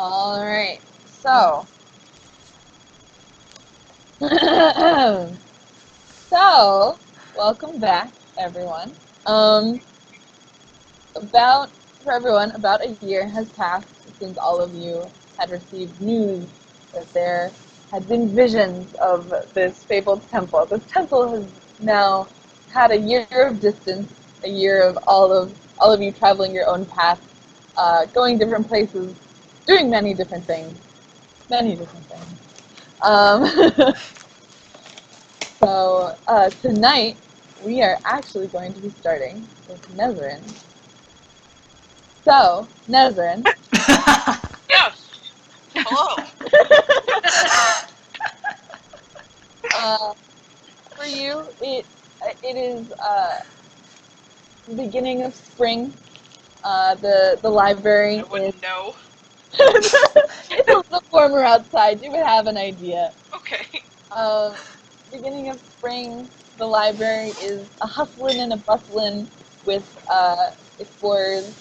Alright, so. So, welcome back, everyone. About a year has passed since all of you had received news that there had been visions of this fabled temple. This temple has now had a year of distance, a year of all of you traveling your own path, going different places, doing many different things. So tonight we are actually going to be starting with Nesrinn. So, Nesrinn. Yes. Hello. For you, it is the beginning of spring. The library I wouldn't know. It's a little warmer outside. You would have an idea. Okay. Beginning of spring, the library is a hustling and a bustling with explorers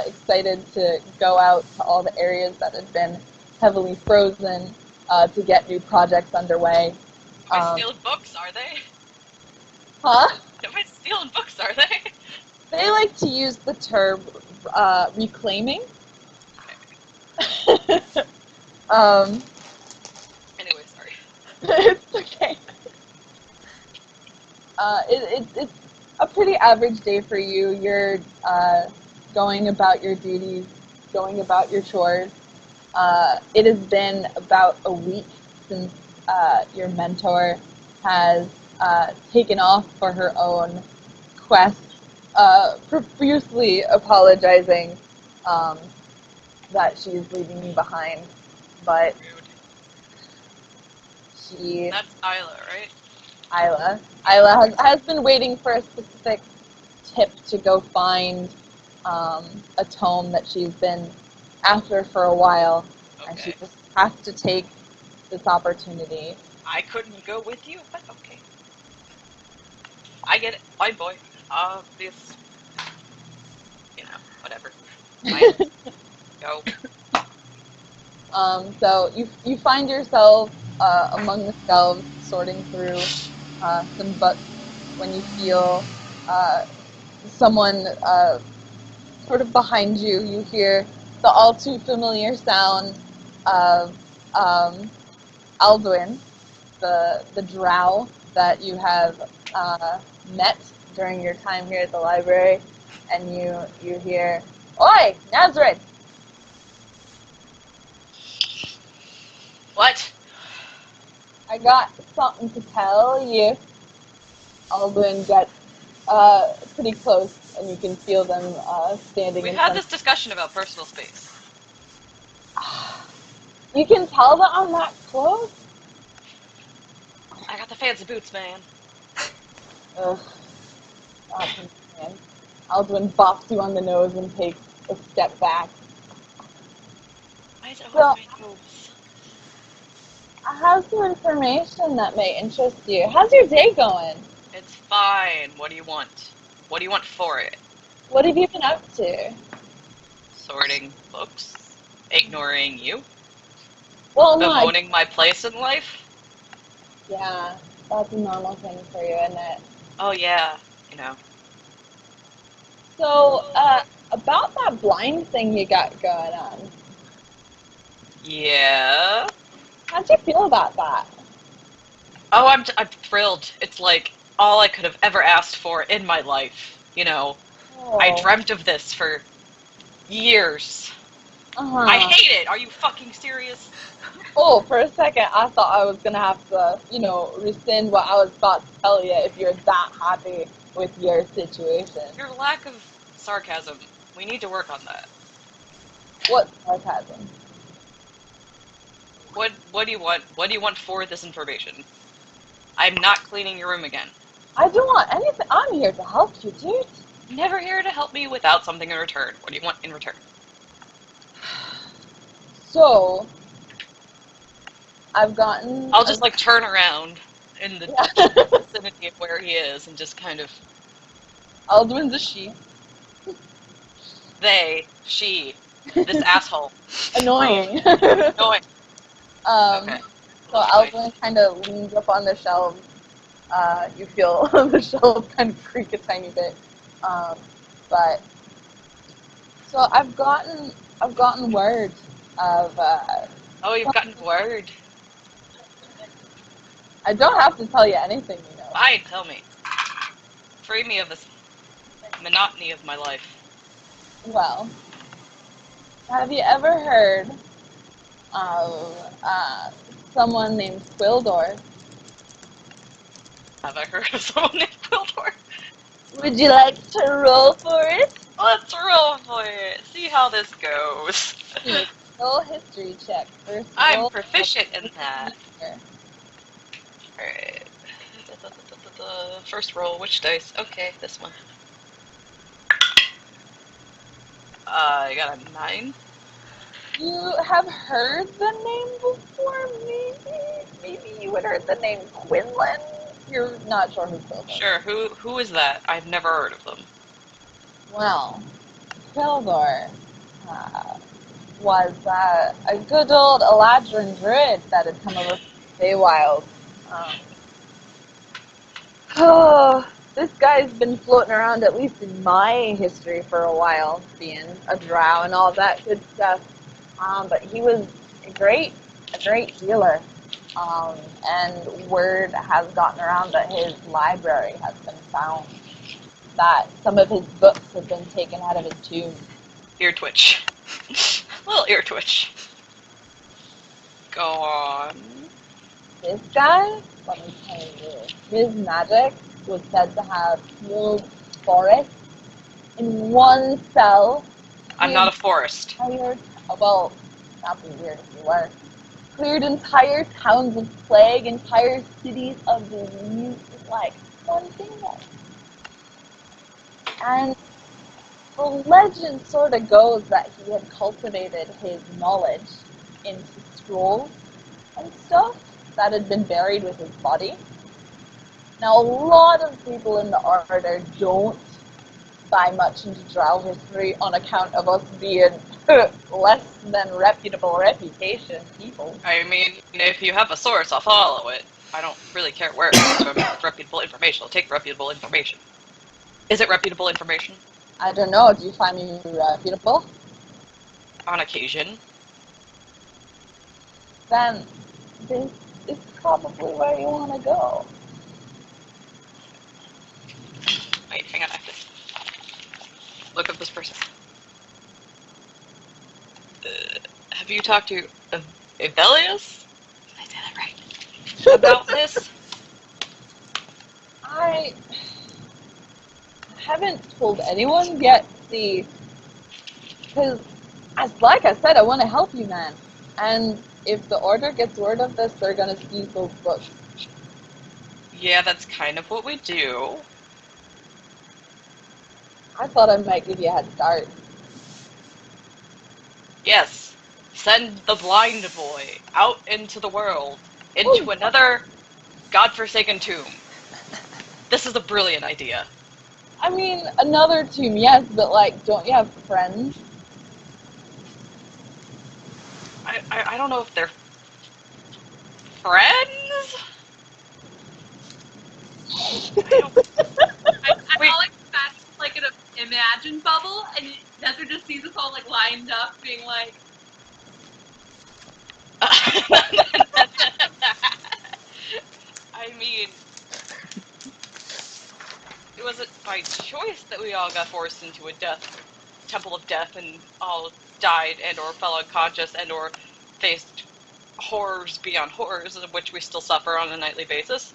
excited to go out to all the areas that had been heavily frozen to get new projects underway. Am I stealing books, are they? Huh? Am I stealing books, are they? They like to use the term reclaiming. Anyway, sorry. It's okay. It's a pretty average day for you. You're going about your duties, going about your chores. It has been about a week since your mentor has taken off for her own quest, profusely apologizing that she's leaving you behind. But Rude. she... That's Isla, right? Isla has been waiting for a specific tip to go find a tome that she's been after for a while, Okay. and she just has to take this opportunity. I couldn't go with you, but okay. I get it. Fine, boy. This... whatever. Fine. Go. So you find yourself among the shelves sorting through some books when you feel someone sort of behind you. You hear the all too familiar sound of Alduin, the drow that you have met during your time here at the library, and you hear, "Oi, Nesrinn!" What? I got something to tell you. Alduin gets pretty close, and you can feel them standing We've in had front. this discussion about personal space. You can tell that I'm that close? I got the fancy boots, man. Ugh. God, man. Alduin bops you on the nose and takes a step back. Why is it So, always my nose? I have some information that may interest you. How's your day going? It's fine. What do you want? What do you want for it? What have you been up to? Sorting books? Ignoring you? Well, no, Bemoaning my place in life? yeah, that's a normal thing for you, isn't it? Oh yeah, So, about that blind thing you got going on, Yeah. how'd you feel about that? Oh, I'm thrilled. It's like all I could have ever asked for in my life. Oh. I dreamt of this for years. Uh-huh. I hate it. Are you fucking serious? Oh, for a second, I thought I was gonna have to, rescind what I was about to tell you if you're that happy with your situation. Your lack of sarcasm. We need to work on that. What sarcasm? What do you want? What do you want for this information? I'm not cleaning your room again. I don't want anything. I'm here to help you, dude. Never here to help me without something in return. What do you want in return? So, I've gotten... I'll just, turn around in the vicinity of where he is and just kind of... Alduin's a she. They, she, This asshole. Annoying. Annoying. Okay. So Alvin kind of leans up on the shelves. You feel the shelves kind of creak a tiny bit. But so I've gotten word of. Oh, you've gotten word. I don't have to tell you anything, you know. Fine, tell me. Free me of this monotony of my life. Well, have you ever heard of someone named Quildor? Have I heard of someone named Quildor? Would you like to roll for it? Let's roll for it. See how this goes. Roll history check first. I'm proficient in that. Alright. First roll, which dice? Okay, this one. I got a 9. You have heard the name before, maybe you would heard the name Quinlan. You're not sure who Quildor is. Sure, who is that? I've never heard of them. Well, Quildor was a good old Eladrin druid that had come over from Feywild. This guy's been floating around, at least in my history, for a while, being a drow and all that good stuff. But he was a great healer. And word has gotten around that his library has been found. That some of his books have been taken out of his tomb. Ear twitch. Little ear twitch. Go on. This guy, let me tell you, his magic was said to have healed forests in one cell. I'm not a forest. Well, that'd be weird if you were. Cleared entire towns of plague, entire cities of disease with like one finger. And the legend sort of goes that he had cultivated his knowledge into scrolls and stuff that had been buried with his body. Now, a lot of people in the Order don't buy much into drow history on account of us being less than reputable reputation people. I mean, if you have a source, I'll follow it. I don't really care where it comes from. If it's reputable information, I'll take reputable information. Is it reputable information? I don't know. Do you find me reputable? On occasion. Then this is probably where you want to go. Wait, hang on. I have to look up this person. Have you talked to Evelius? Did I say that right? About this? I haven't told anyone yet, see, because, like I said, I want to help you, man. And if the Order gets word of this, they're going to seize those books. Yeah, that's kind of what we do. I thought I might give you a head start. Yes. Send the blind boy out into the world, into another godforsaken tomb. This is a brilliant idea. I mean, another tomb, yes, but, like, don't you have friends? I don't know if they're friends? I like imagine like an imagine bubble, and Nesrinn just sees us all like lined up, being like, I mean, it wasn't by choice that we all got forced into a temple of death and all died and or fell unconscious and or faced horrors beyond horrors, of which we still suffer on a nightly basis.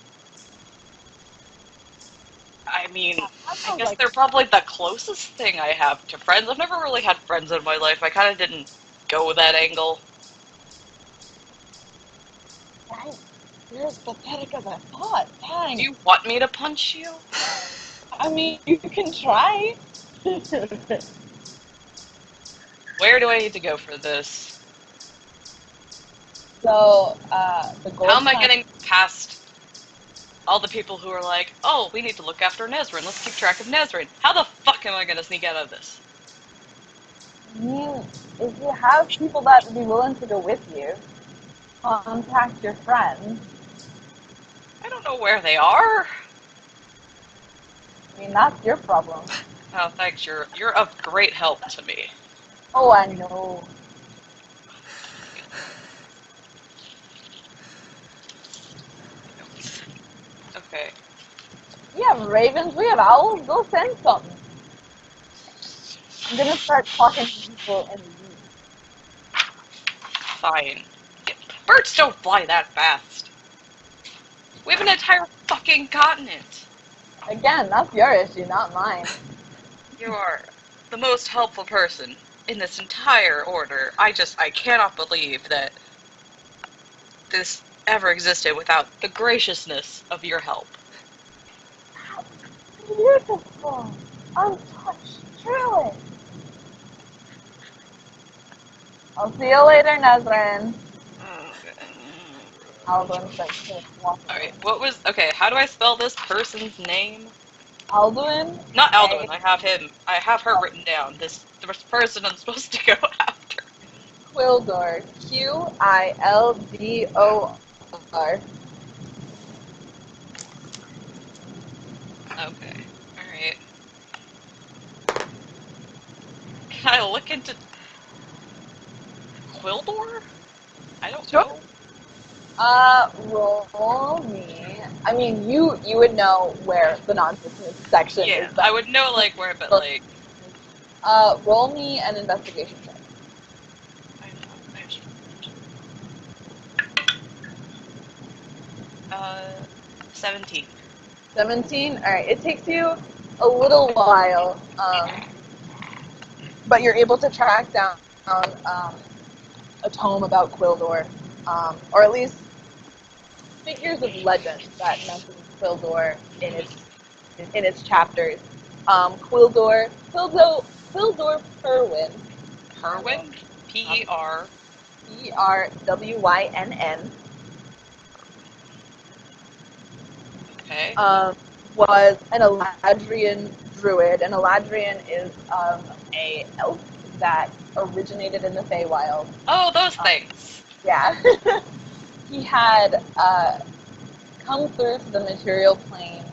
I mean, I guess they're probably the closest thing I have to friends. I've never really had friends in my life. I kind of didn't go with that angle. Dang, you're as pathetic as I thought. Dang. Do you want me to punch you? I mean, you can try. Where do I need to go for this? So, the gold. How am I getting past all the people who are like, oh, we need to look after Nesrinn. Let's keep track of Nesrinn. How the fuck am I going to sneak out of this? I mean, if you have people that would be willing to go with you, contact your friends. I don't know where they are. I mean, that's your problem. Oh, thanks. You're of great help to me. Oh, I know. Okay. We have ravens, we have owls, go send something. I'm gonna start talking to people in the woods. Fine. Birds don't fly that fast. We have an entire fucking continent. Again, that's your issue, not mine. You are the most helpful person in this entire order. I cannot believe that this ever existed without the graciousness of your help. Beautiful, untouched, truly. I'll see you later, Nesrinn. Alduin starts to walk away. Alright, okay, how do I spell this person's name? Alduin? Not Alduin, I have her written down. This person I'm supposed to go after. Quildor. Quildor. Okay, alright. Can I look into Quildor? I don't know. Roll me. I mean, you would know where the non-business section Yeah, is. I would know, like, where, but, like... Roll me an investigation check. 17. 17? Alright, it takes you a little while, but you're able to track down a tome about Quildor, or at least figures of legend that mentions Quildor in its chapters. Quildor Perwyn. Perwyn? P-E-R. Perwynn. Okay. Was an Eladrian druid. An Eladrian is a elf that originated in the Feywild. Oh, those things. Yeah. He had come through to the material plane,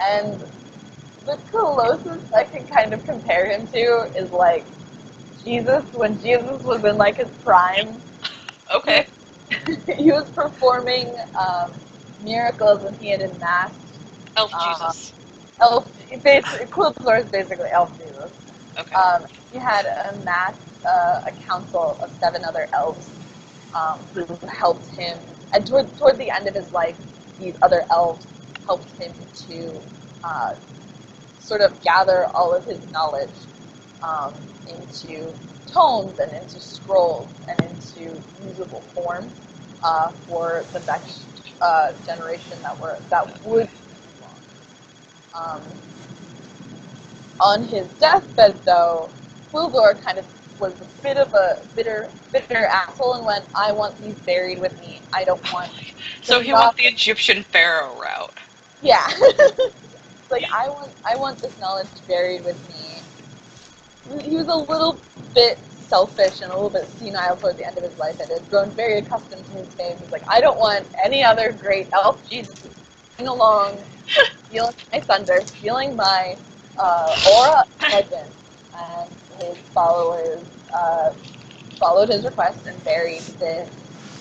and the closest I can kind of compare him to is like Jesus, when Jesus was in like his prime. Okay. He was performing miracles, and he had amassed Elf Jesus. Quildor is basically elf Jesus. Okay. He had amassed a council of 7 other elves who helped him, and toward the end of his life, these other elves helped him to sort of gather all of his knowledge into tomes and into scrolls and into usable form for the next generation that would be long. On his deathbed, though, Quildor kind of was a bit of a bitter asshole and went, "I want these buried with me. I don't want." So he went the Egyptian pharaoh route. Yeah. Like, I want this knowledge buried with me. He was a little bit selfish and a little bit senile toward the end of his life, and had grown very accustomed to his fame. He's like, I don't want any other great elf Jesus coming along, feeling my thunder, feeling my aura of legend. And his followers followed his request and buried this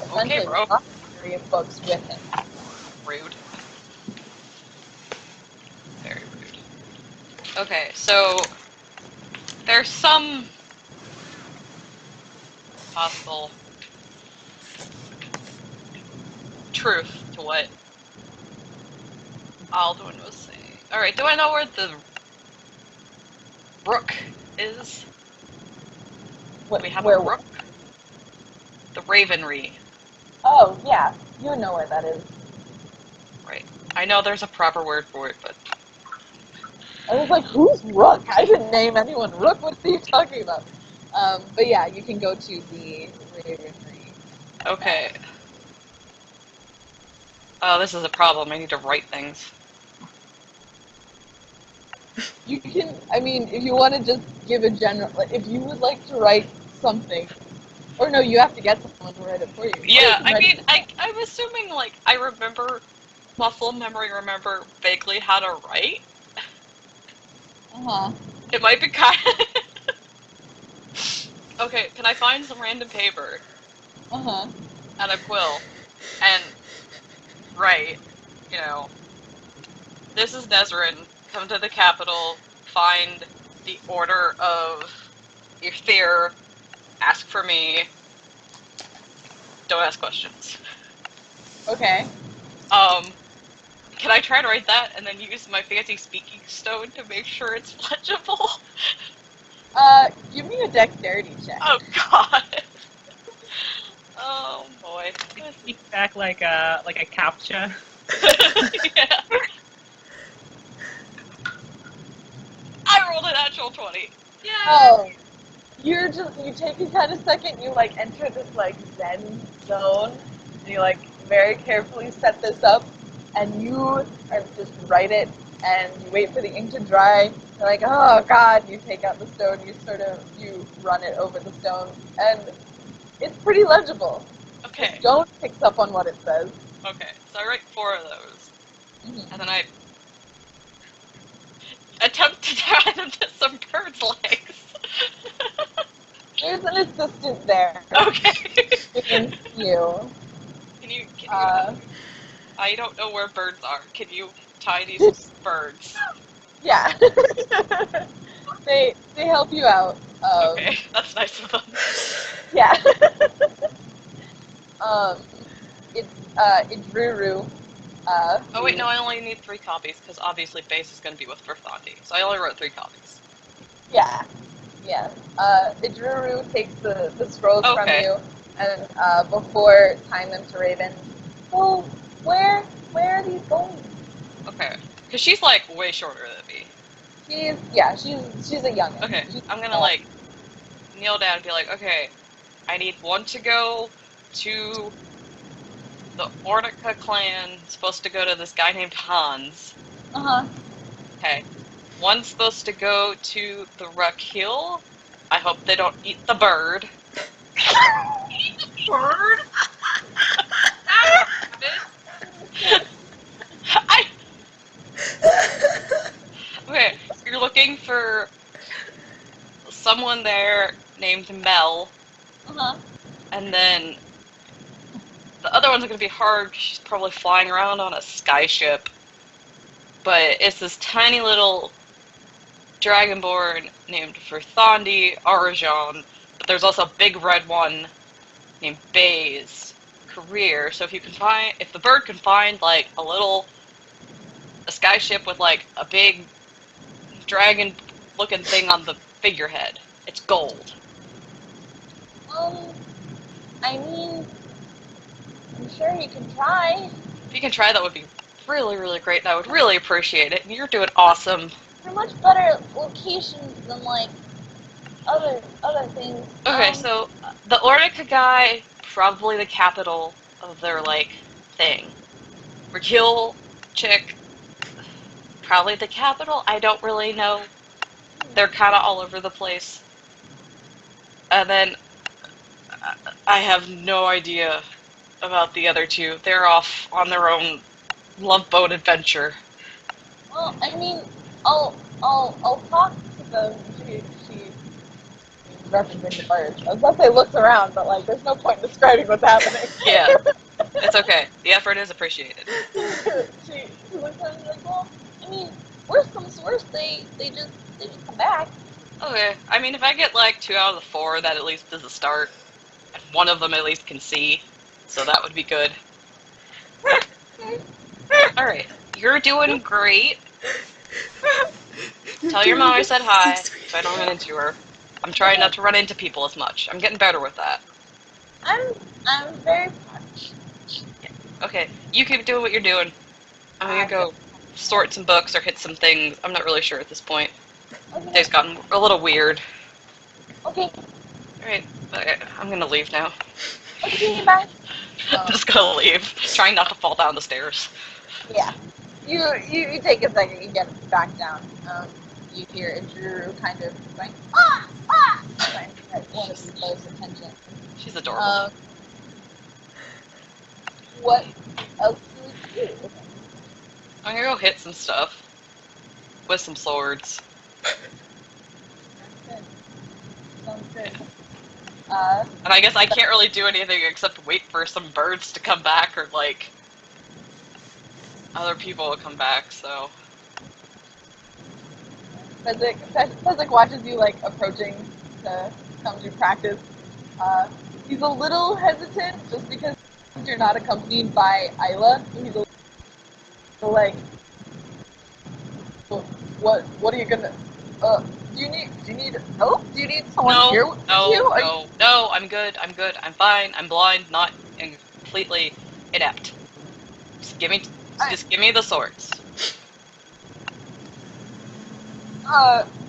essentially library of books with him. Rude. Very rude. Okay, so there's some possible truth to what Alduin was saying. Alright, do I know where the brook is? We have a brook? The Ravenry. Oh, yeah. You know where that is. Right. I know there's a proper word for it, but... I was like, who's Rook? I didn't name anyone Rook. What are you talking about? But yeah, you can go to the Ravenry. Okay. Oh, this is a problem. I need to write things. You can, I mean, if you want to just give a general, like, if you would like to write something, or no, you have to get someone to write it for you. Yeah, I mean, I'm assuming, like, I remember, muscle memory remember vaguely how to write. Uh-huh. It might be kind of... Okay, can I find some random paper Uh-huh. and a quill and write, you know, this is Nesrinn, come to the capital, find the order of Ifir, ask for me, don't ask questions. Okay. Can I try to write that and then use my fancy speaking stone to make sure it's legible? Give me a dexterity check. Oh god. Oh boy. Speak back like a captcha. Yeah. I rolled a natural 20. Yeah. Oh, you take a kind of second, you like enter this like Zen zone, and you like very carefully set this up, and you are just write it, and you wait for the ink to dry. You're like, oh god, you take out the stone, you run it over the stone, and it's pretty legible. Okay. The stone picks up on what it says. Okay. So I write 4 of those. Mhm. And then I attempt to tie them to some bird's legs. There's an assistant there. Okay. Against you. Can you Uh, I don't know where birds are. Can you tie these birds? yeah. They help you out. Okay, that's nice of them. Yeah. It's Ruru. Oh wait, no, I only need 3 copies, because obviously base is going to be with Verthandi. So I only wrote 3 copies. Yeah. Yeah. Idruru takes the scrolls from Okay. you, and before tying them to Raven, well, where are these going? Okay. Because she's like way shorter than me. She's a youngin'. Okay, She's I'm gonna small. like kneel down and be like, okay, I need one to go to the Ornica clan, supposed to go to this guy named Hanz. Uh-huh. Okay. One's supposed to go to the Rakil. I hope they don't eat the bird. Bird? I... Okay, you're looking for someone there named Mell, Uh-huh. and then the other one's gonna be hard. She's probably flying around on a skyship, but it's this tiny little Dragonborn named Verthandi Arajan, but there's also a big red one named Baze Career. So if the bird can find like a skyship with like a big dragon looking thing on the figurehead, it's gold. I mean, I'm sure you can try. If you can try, that would be really, really great, and I would really appreciate it. You're doing awesome. They're much better locations than like other things. Okay, so the Ornica guy, probably the capital of their like thing. Rakil chick, probably the capital. I don't really know. They're kind of all over the place. And then I have no idea about the other 2. They're off on their own love boat adventure. Well, I mean, I'll talk to them. She referencing the birds. I was about to say looks around, but like, there's no point in describing what's happening. Yeah, it's okay. The effort is appreciated. she looks at me like, well, I mean, worst comes to worst, they just come back. Okay, I mean, if I get like 2 out of the 4, that at least is a start. And one of them at least can see, so that would be good. Alright, you're doing great. Tell your mom I said hi, if I don't run into her. I'm trying not to run into people as much. I'm getting better with that. I'm very parched. Okay, you keep doing what you're doing. I'm gonna go sort some books or hit some things. I'm not really sure at this point. Okay. Day's gotten a little weird. Okay. Alright, I'm gonna leave now. Okay, bye. I'm just gonna leave, trying not to fall down the stairs. Yeah. You take a second, you get back down. you hear a Drew kind of going, ah, ah, trying to get one of you both's attention. She's adorable. What else do we do? I'm gonna go hit some stuff with some swords. Good. Sounds good. And I guess I can't really do anything except wait for some birds to come back or, like, other people to come back, so. Fezzik watches you, like, approaching to come to practice. He's a little hesitant just because you're not accompanied by Isla. So he's a little like, what are you gonna, do you need help? Do you need someone here with you? No, I'm good, I'm fine, I'm blind, not completely inept. Just give me the swords.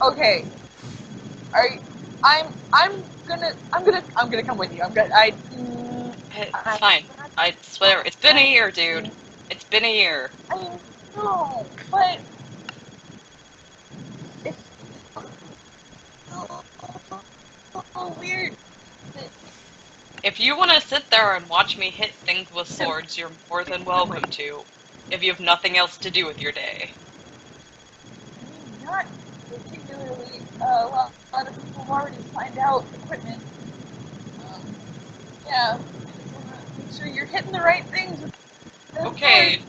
Okay. I'm gonna come with you. It's fine. I swear, it's been a year, dude. It's been a year. I know, but it's so weird. If you want to sit there and watch me hit things with swords, you're more than welcome to. If you have nothing else to do with your day. Not particularly. Well, a lot of people have already signed out equipment. Yeah. I just want to make sure you're hitting the right things. Okay.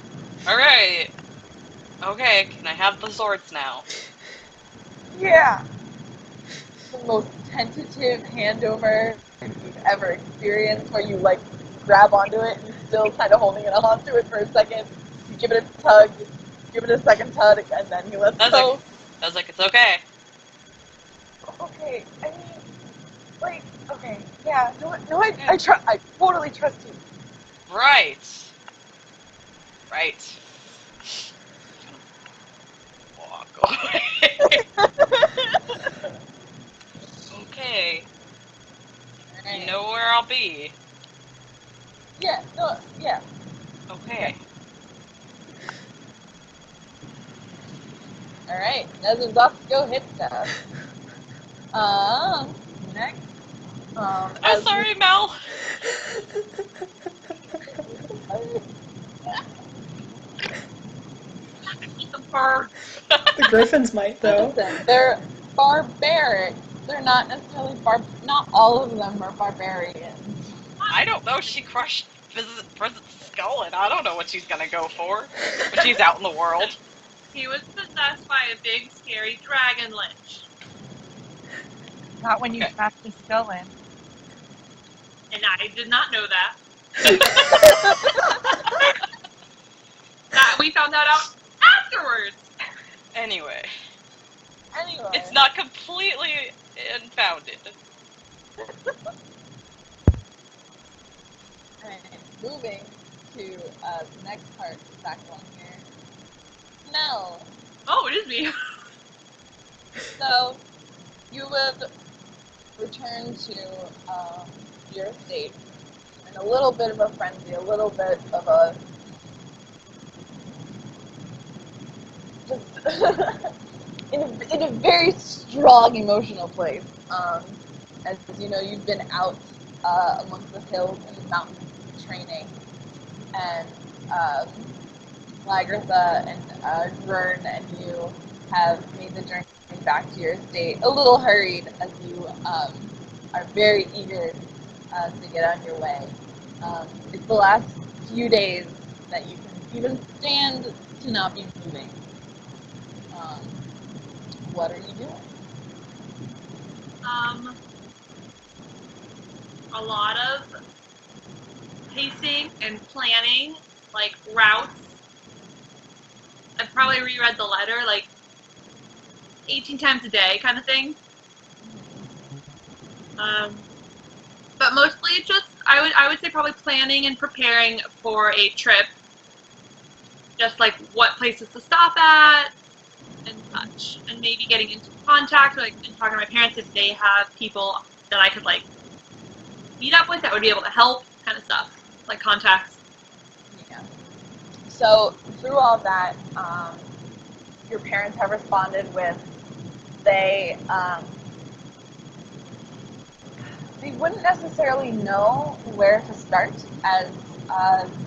Alright. Okay, can I have the swords now? Yeah. The most tentative handover you've ever experienced, where you like grab onto it and you're still kind of holding it onto it for a second. You give it a tug, give it a second tug, and then you let go. I was like, it's okay. Okay, I mean, like, okay, yeah, I totally trust you. Right. Walk away. Okay. Right. You know where I'll be. Yeah, no, yeah. Okay. Alright, Nesrinn's off to go hit stuff. Next. I'm sorry, Mel. Some birds. The griffins might, though. Listen, they're barbaric. They're not necessarily not all of them are barbarians. I don't know. She crushed President's skull, and I don't know what she's gonna go for. But she's out in the world. He was possessed by a big, scary dragon lich. Not when you Okay. smashed his skull in. And I did not know that. That we found that out afterwards. Anyway, Anyway. it's not completely unfounded. Alright, moving to the next part back along here. Mell. Oh, it is me. So, you would return to your estate in a little bit of a frenzy, a little bit of a just in a very strong emotional place. As you know, you've been out amongst the hills and the mountains training, and Lagritha and Vern and you have made the journey back to your estate a little hurried, as you are very eager to get on your way. It's the last few days that you can even stand to not be moving. What are you doing? A lot of pacing and planning, like routes. I've probably reread the letter like 18 times a day, kind of thing. But mostly just I would say probably planning and preparing for a trip. Just like what places to stop at and such, and maybe getting into contact, like and talking to my parents if they have people that I could like meet up with that would be able to help, kind of stuff, like contacts. Yeah. So through all that, your parents have responded with they wouldn't necessarily know where to start, as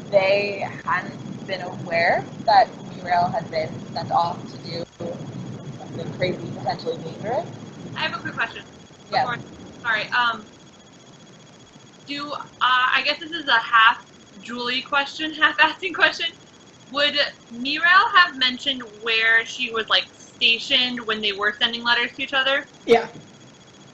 they hadn't been aware that Muriel had been sent off to do something crazy, potentially dangerous. I have a quick question. Yes. Sorry. I guess this is a half Julie question, half asking question. Would Muriel have mentioned where she was like stationed when they were sending letters to each other? Yeah.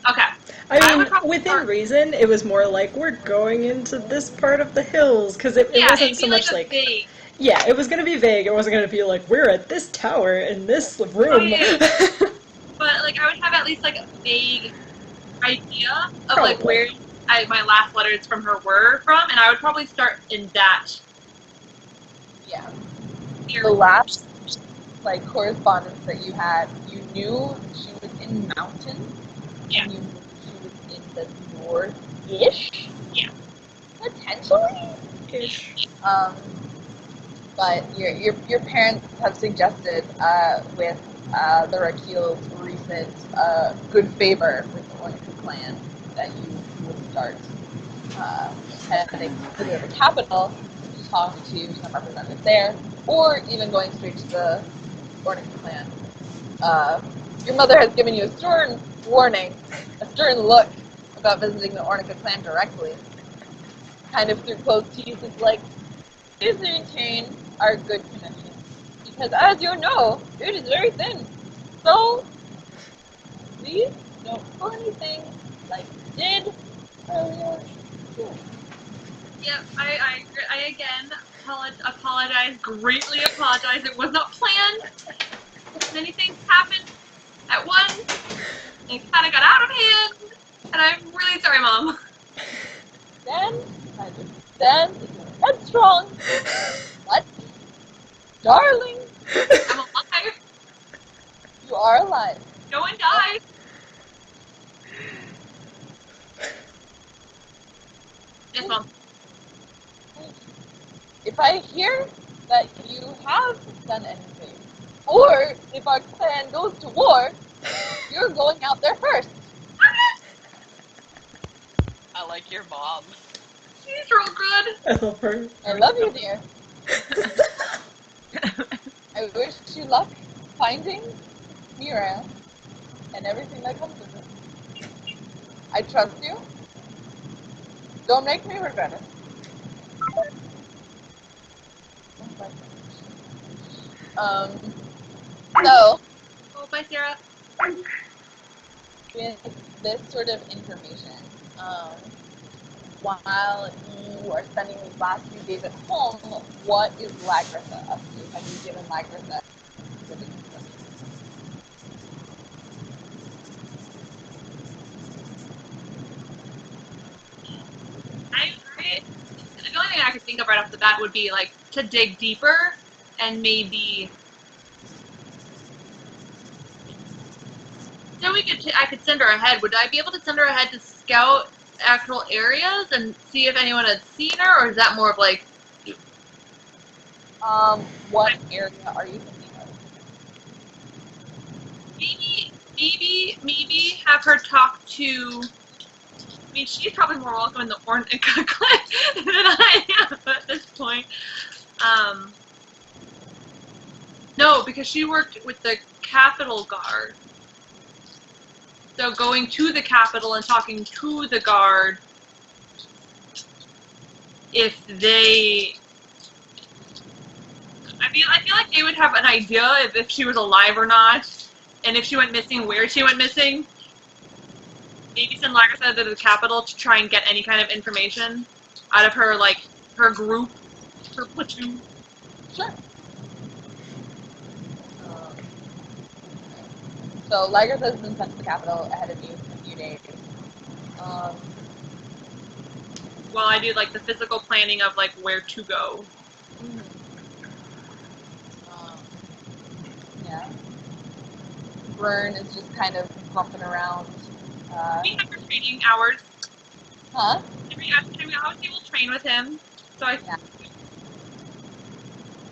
Okay. I mean, probably within start- reason, it was more like, we're going into this part of the hills, because it wasn't it'd so be much like. like... Vague. Yeah, it was going to be vague. It wasn't going to be like, we're at this tower in this room. yeah. But like, I would have at least like a vague idea of like Probably. where my last letters from her were from, and I would probably start in that Yeah. area. The last correspondence that you had, you knew she was in mountains. Yeah. And you knew she was in the north-ish. Yeah. Potentially. Ish. But your parents have suggested with the Rakil's recent good favor with the Ornica clan that you would start heading to the capital to talk to some representatives there, or even going straight to the Ornica clan. Your mother has given you a stern warning, a stern look about visiting the Ornica clan directly. Kind of through closed teeth, it's like, please maintain our good connection, because as you know, it is very thin. So, please don't pull anything like you did earlier. Yep, I again apologize, greatly apologize. It was not planned. Many things happened at once. It kind of got out of hand, and I'm really sorry, Mom. Then, I understand that you're headstrong. What? Darling, I'm alive. you are alive. No one died. Yes, Mom. If I hear that you have done anything, or if our clan goes to war, you're going out there first. I like your mom. She's real good. I love her. I love you, dear. I wish you luck finding Muriel and everything that comes with it. I trust you. Don't make me regret it. So, Oh, bye, Sarah. with this sort of information, while you are spending these last few days at home, what is Lagritha up to? Have you given Lagritha specific instructions? The only thing I could think of right off the bat would be like to dig deeper and maybe. So I could send her ahead. Would I be able to send her ahead to scout actual areas and see if anyone had seen her, or is that more of like? What area are you thinking of? Maybe have her talk to. I mean, she's probably more welcome in the Ornica clan than I am at this point. No, because she worked with the Capital Guard. So going to the Capital and talking to the Guard, if they... I feel like they would have an idea if she was alive or not, and if she went missing, where she went missing. Maybe send Lagritha to the Capital to try and get any kind of information out of her, like, her group, her platoon. Sure. So Lagritha has been sent to the capital ahead of you for a few days. While I do, like, the physical planning of, like, where to go. Yeah. Vern is just kind of bumping around. We have our training hours. Huh? Obviously we'll train with him. So I... Yeah.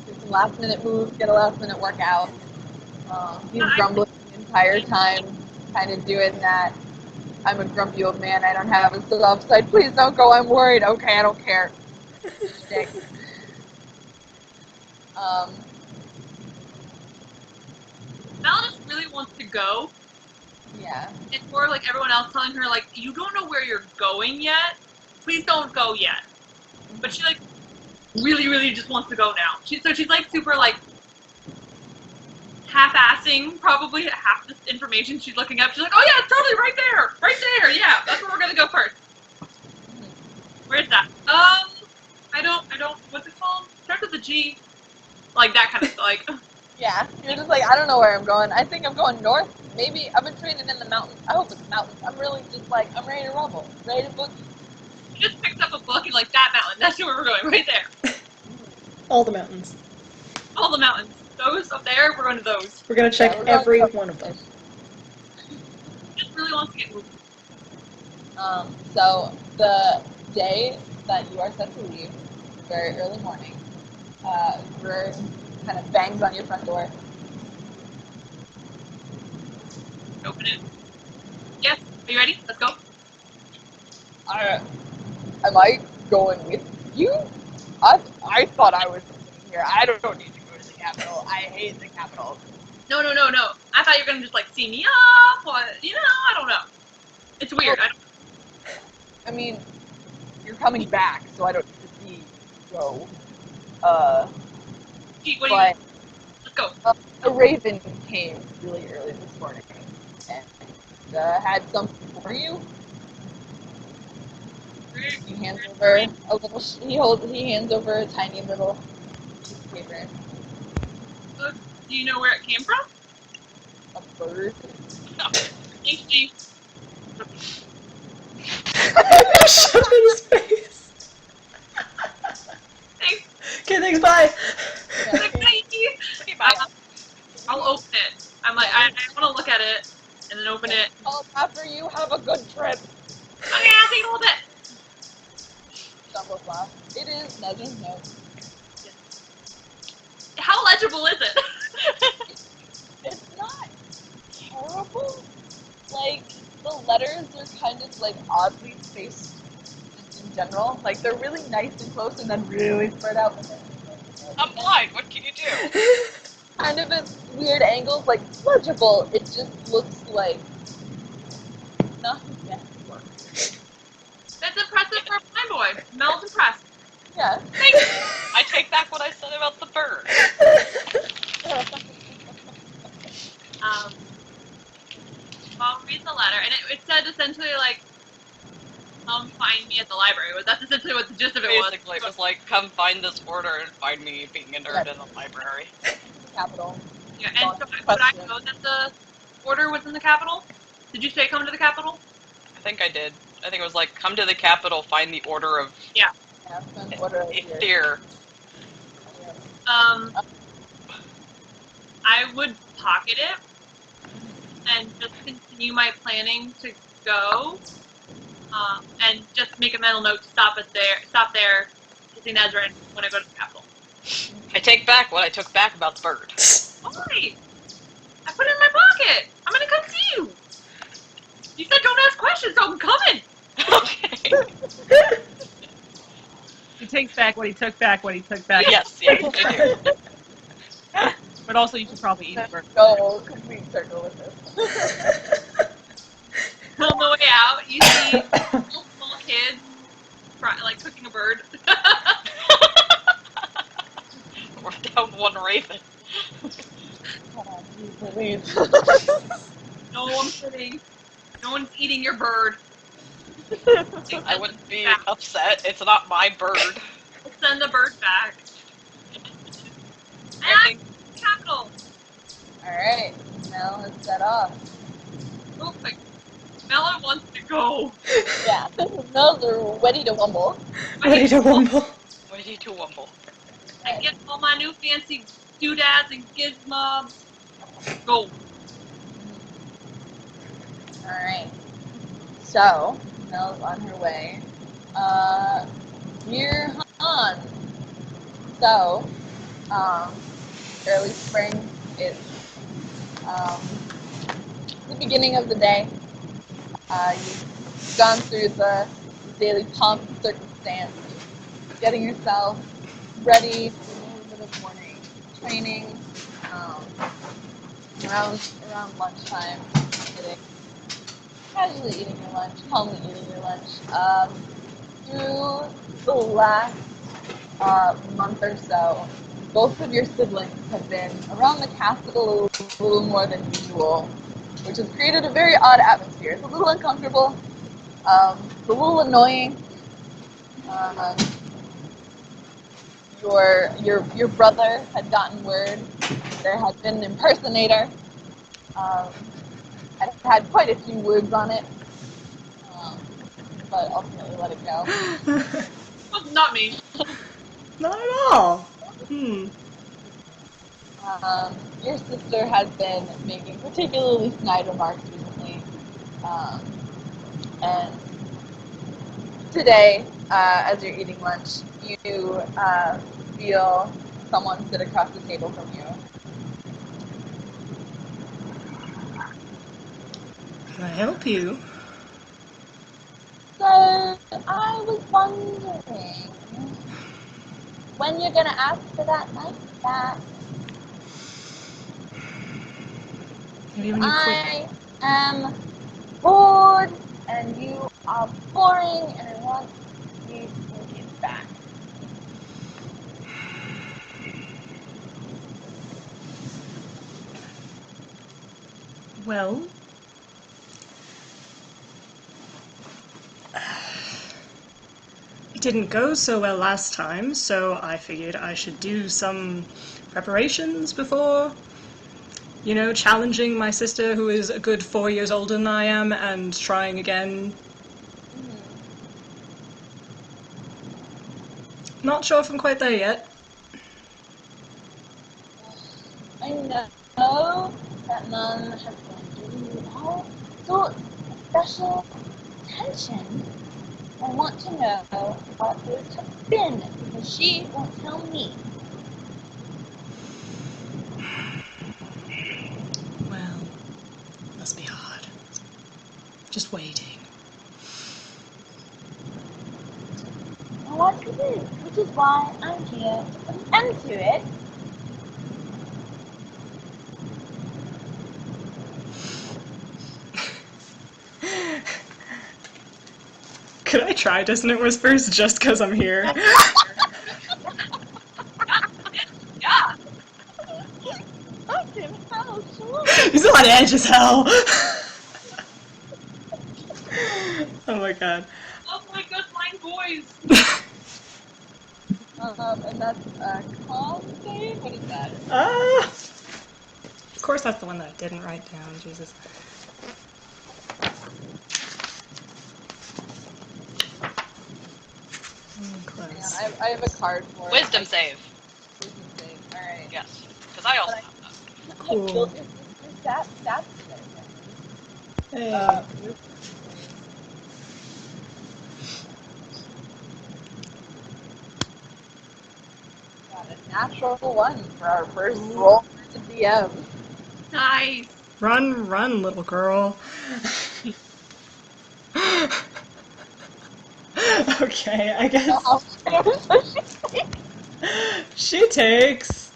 Do some last minute moves, get a last minute workout. He's grumbling and entire time kind of doing that. I'm a grumpy old man. I don't have a soft side. Please don't go. I'm worried. Okay, I don't care. Shtick. Mel just really wants to go. Yeah. It's more like everyone else telling her, like, you don't know where you're going yet. Please don't go yet. But she, like, really, really just wants to go now. She's like, super, like, half-assing probably half the information she's looking up. She's like, oh, yeah, it's totally right there. Right there. Yeah, that's where we're going to go first. Where's that? I don't, what's it called? Starts with a G. Like, that kind of, like... Yeah. You're just like, I don't know where I'm going. I think I'm going north. Maybe I've been training in the mountains. I hope it's mountains. I'm really just like, I'm ready to rumble. Ready to boogie. She just picked up a book and, like, that mountain. That's where we're going, right there. All the mountains. All the mountains. Those up there, we're going to those. We're gonna check Yeah, we're going every to- one of them. She just really wants to get moving. So the day that you are set to leave, very early morning, Gurr kind of bangs on your front door. Open it. Yes. Are you ready? Let's go. Am I going with you? I thought I was here. I don't need to go to the capital. I hate the capital. No. I thought you were gonna just, like, see me up. What? You know, I don't know. It's weird. I mean, you're coming back, so I don't need to see you go. Gee, what do you? Let's go. A raven came really early this morning and had something for you. He hands over a little. He hands over a tiny little piece of paper. Do you know where it came from? A bird. HD. Shove it in his face. Thanks. Okay, thanks, bye. Okay, bye. I'll open it. I'm like, I want to look at it and then open it. Oh, after you have a good trip. Okay, I'll take a little bit. Dumbledore. It is Nesrinn's note. How legible is it? It's not terrible. Like, the letters are kind of, like, oddly spaced just in general. Like, they're really nice and close and then really spread out. I'm blind. What can you do? Kind of at weird angles, like, legible. It just looks like nothing yet work. That's impressive for a blind boy. Mel's impressed. Yeah. I take back what I said about the bird. I'll read the letter, and it said essentially, like, come find me at the library. That's essentially what the gist of it was. Basically, it was like, come find this order and find me being a nerd in the library. Capital. Yeah, and so would I know that the order was in the capital? Did you say come to the capital? I think I did. I think it was like, come to the capital, find the order of Yeah, order of here. Aether. I would pocket it and just continue my planning to go, and just make a mental note to stop there to see Nesrinn when I go to the capital. I take back what I took back about the bird. Why? I put it in my pocket. I'm gonna come see you. You said don't ask questions, so I'm coming. Okay. He takes back what he took back, what he took back. Yes, I do. But also, you should probably eat the bird. Go complete circle with this. On the way out, you see little small kids like cooking a bird. We're down one raven. Oh, please. No, I'm kidding. No one's eating your bird. I wouldn't be upset. It's not my bird. We'll send the bird back. I think Capital. Alright, now let's set off. Real quick. Mella wants to go. Yeah, those are ready to wumble. Ready to wumble. ready to wumble. I get all my new fancy doodads and gizmos. Go. Alright. So, Mel's on her way. Dear Hanz. So, early spring is, the beginning of the day. You've gone through the daily pomp and circumstance, getting yourself ready for a little bit of morning training. Around lunchtime, casually eating your lunch, calmly eating your lunch. Through the last month or so, both of your siblings have been around the castle a little more than usual, which has created a very odd atmosphere. It's a little uncomfortable, it's a little annoying. Your brother had gotten word there had been an impersonator. Had quite a few words on it, but ultimately let it go. Well, not me. Not at all. Your sister has been making particularly snide remarks recently, and today, as you're eating lunch, you feel someone sit across the table from you. Can I help you? So, I was wondering when you're gonna ask for that knife back. Maybe when you quit. I am bored, and you are boring, and I want you to take it back. Well, it didn't go so well last time, so I figured I should do some preparations before, challenging my sister, who is a good 4 years older than I am, and trying again. Not sure if I'm quite there yet. I know that Mom has been giving you all sorts of special attention. I want to know what those have been, because she won't tell me. Well, must be hard. Just waiting. Well, what to do, which is why I'm here to put an end to it. Could I try Dissonant Whispers just because I'm here? Yeah. Okay, how sure. He's on edge as hell! Oh my god. Oh my good blind boys. And that's calm save? What is that? Of course that's the one that I didn't write down, Jesus. Close. Yeah, I have a card for Wisdom it. save. Wisdom save. Alright. Yes. Because I also But have that. Cool. I built your sister's stats today. Hey. Got a natural one for our first roll for the DM. Nice. Run, little girl. Okay, I guess she takes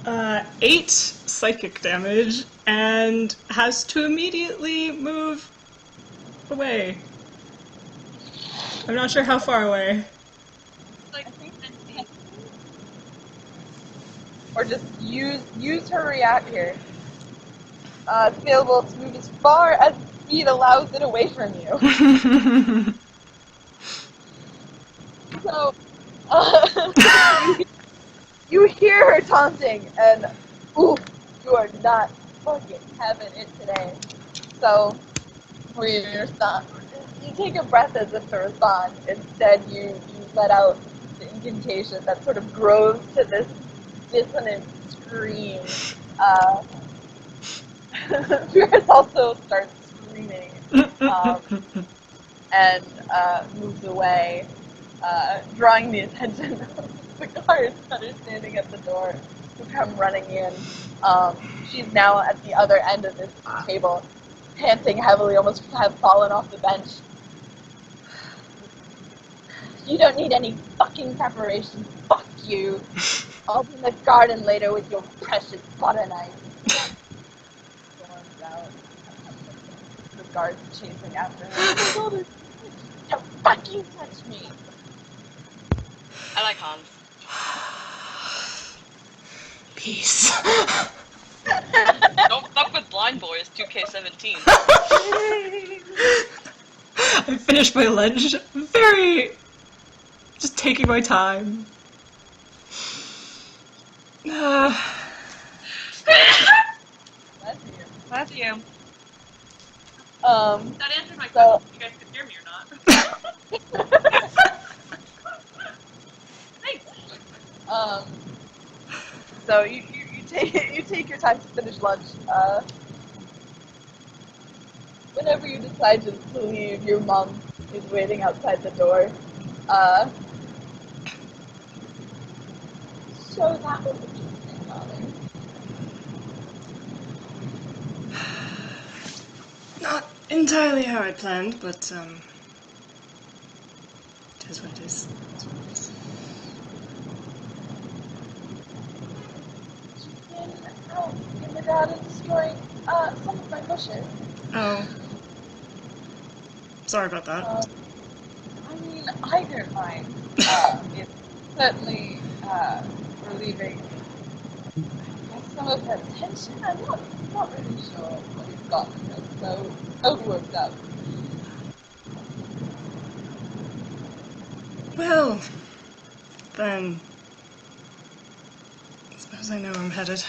8 psychic damage and has to immediately move away. I'm not sure how far away. Like, Or just use her react here. It's available to move as far as speed allows it away from you. So, you hear her taunting, and ooh, you are not fucking having it today. So, for your response, you take a breath as if to respond. Instead, you let out the incantation that sort of grows to this dissonant scream. Fierce also starts screaming and moves away, drawing the attention the guards that are standing at the door who come running in. She's now at the other end of this table, panting heavily, almost have fallen off the bench. You don't need any fucking preparation. Fuck you. I'll be in the garden later with your precious butter knife. Storms out. The guards chasing after her. Don't fucking touch me. I like Hanz. Peace. Don't fuck with blind boys, 2K17. I finished my lunch just taking my time. Bless you. Bless you. That answered my question. If you guys could hear me or not. Thanks. So you take your time to finish lunch. Whenever you decide to leave, your mom is waiting outside the door. So that was interesting, darling. Not entirely how I planned, but it is what it is. She's been out in the garden destroying some of my bushes. Oh. Sorry about that. I mean, I don't mind. It's certainly relieving some of her tension. I'm not really sure what he's got so worked up. Well, then, I suppose I know where I'm headed.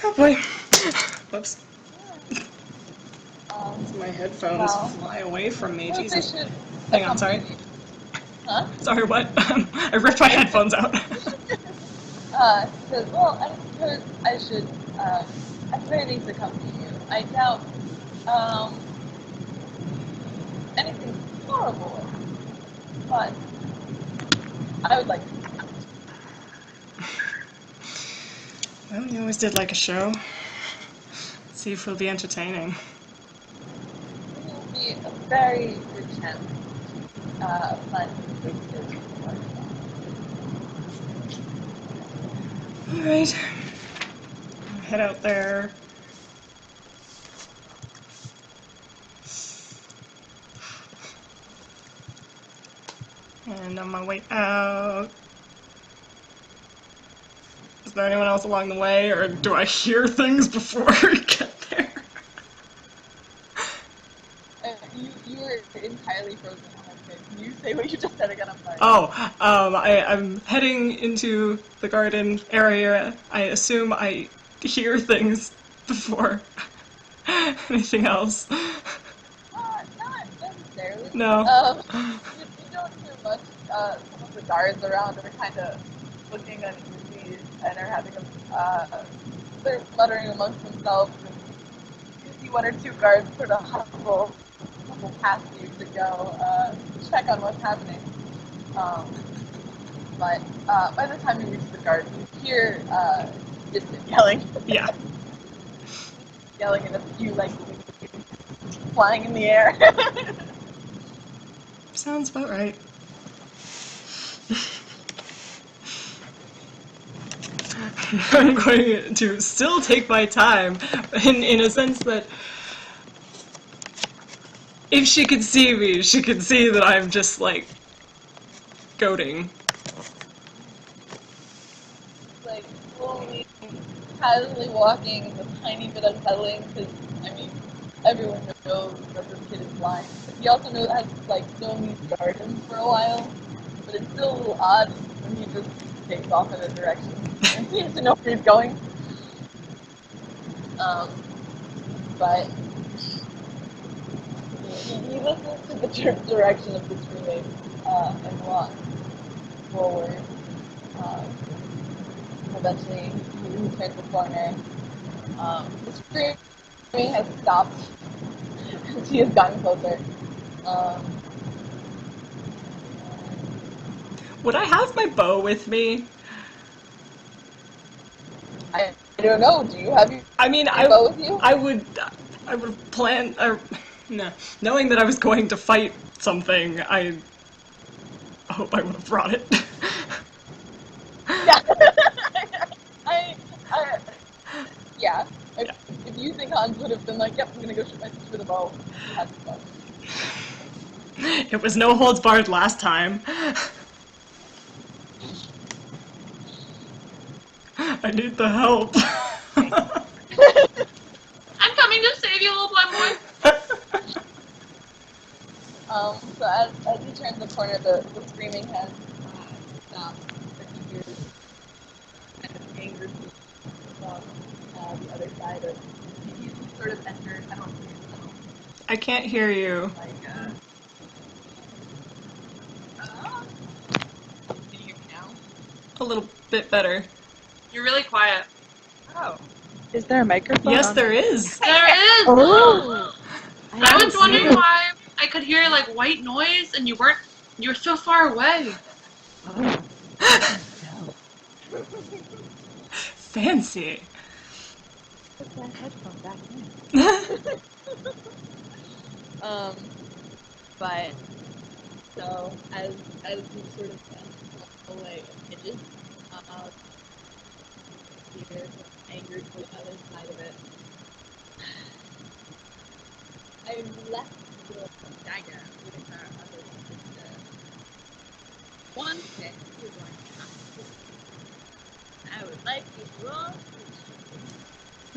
Oh boy. Whoops. My headphones fly away from me, Jesus. Hang on, sorry. Huh? Sorry, what? I ripped my headphones out. Says, well, I suppose I should, at the very least, accompany you. I doubt, anything horrible, but I would like to. Well, you always did like a show. Let's see if we'll be entertaining. It will be a very good chance. Fun, wasted. Alright. Head out there. And on my way out... Is there anyone else along the way, or do I hear things before we get there? You were entirely frozen on my face. Can you say what you just said again? I'm sorry. Oh, I'm heading into the garden area. I assume I hear things before anything else. Not necessarily. No. You don't hear much. Some of the guards around are kind of looking uneasy and are having they're muttering amongst themselves. And you see one or two guards sort of hustle past you to go check on what's happening. But by the time you reach the guards, you hear distant yelling. Yeah. Yelling in a few like flying in the air. Sounds about right. I'm going to still take my time, in a sense that if she could see me, she could see that I'm just, like, goading. Like, slowly, casually walking is a tiny bit unsettling, because, I mean, everyone knows that this kid is blind. But he also has, like, known these gardens for a while, but it's still a little odd when he just takes off in a direction and seems to know where he's going. But he listens to the direction of the screaming and walks forward. Eventually, he turns the corner. The screaming has stopped as he has gotten closer. Would I have my bow with me? I don't know. Do you have your I mean, bow with you? I would have planned, no, knowing that I was going to fight something, I hope I would have brought it. Yeah. I, yeah. If you think Hanz would have been like, yep, I'm gonna go shoot my sister with a bow, he has the bow. It was no holds barred last time. I need the help. I'm coming to save you, little blind boy. So as he turns the corner, the screaming has stopped, but he hears kind of anger from the other side of. He's sort of entered. I don't know. I can't hear you. Like, can you hear me now? A little bit better. You're really quiet. Oh. Is there a microphone? Yes, on there is. There is! Oh. I was wondering why I could hear like white noise and you were so far away. Oh. Fancy. Put that headphone back in. But so as you sort of away pitches, there's anger to the other side of it. I left your dagger with our other sister. One thing you're going to have to do. I would like you to roll.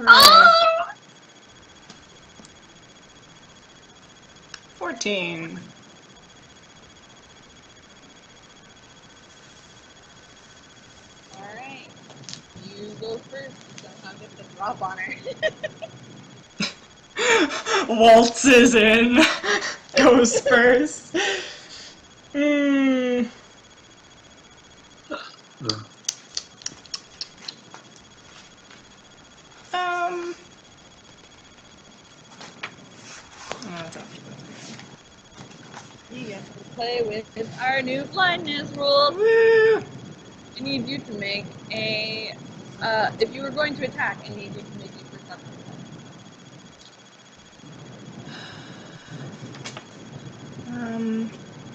Oh! 14. Alright. You go first. Somehow get the drop on her. Waltzes in. Goes first. That's after that. You get to play with our new blindness rule. Woo! I need you to make a. If you were going to attack, I need you to make a perception check.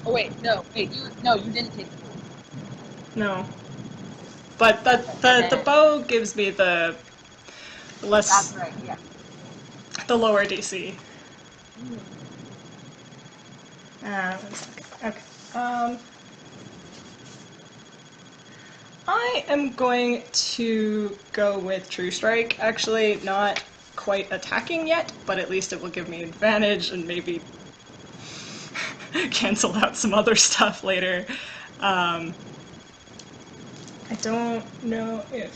Oh wait, no, you didn't take the rule. No. But the bow gives me the less. That's right. Yeah. The lower DC. Okay. I am going to go with True Strike. Actually, not quite attacking yet, but at least it will give me advantage and maybe cancel out some other stuff later. I don't know if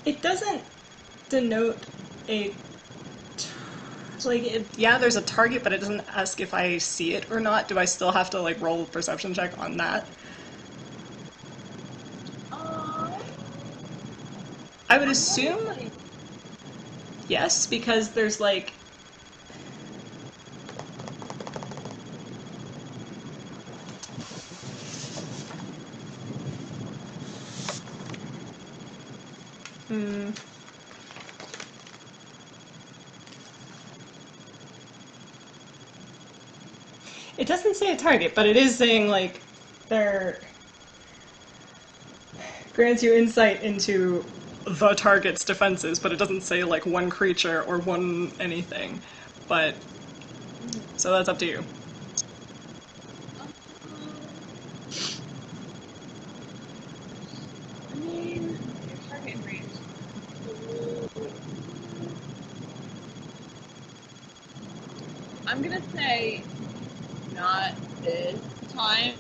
It doesn't denote a... yeah, there's a target, but it doesn't ask if I see it or not. Do I still have to, roll a perception check on that? I would assume yes, because there's, It doesn't say a target, but it is saying, there grants you insight into the target's defenses, but it doesn't say, one creature or one anything. But, so that's up to you. I mean, your target range. I'm gonna say not this time.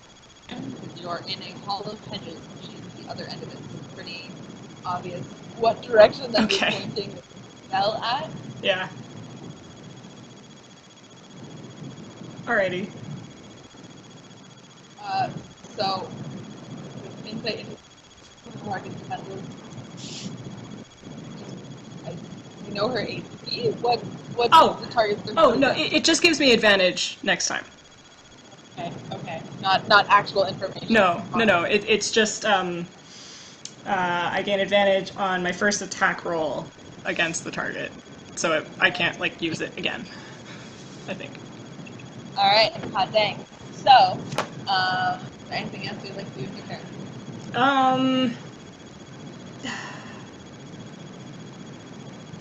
You're in a hall of hedges, which is the other end of it. It's pretty obvious what direction that you're pointing Mell at. Yeah. Alrighty. So, insight into target defenses. you know her AC? What's Oh. the target's Oh, no, it just gives me advantage next time. Okay. Not actual information. No. It's just, I gain advantage on my first attack roll against the target. So I can't, like, use it again, I think. Alright, hot dang. So, anything else you'd like to do with your turn?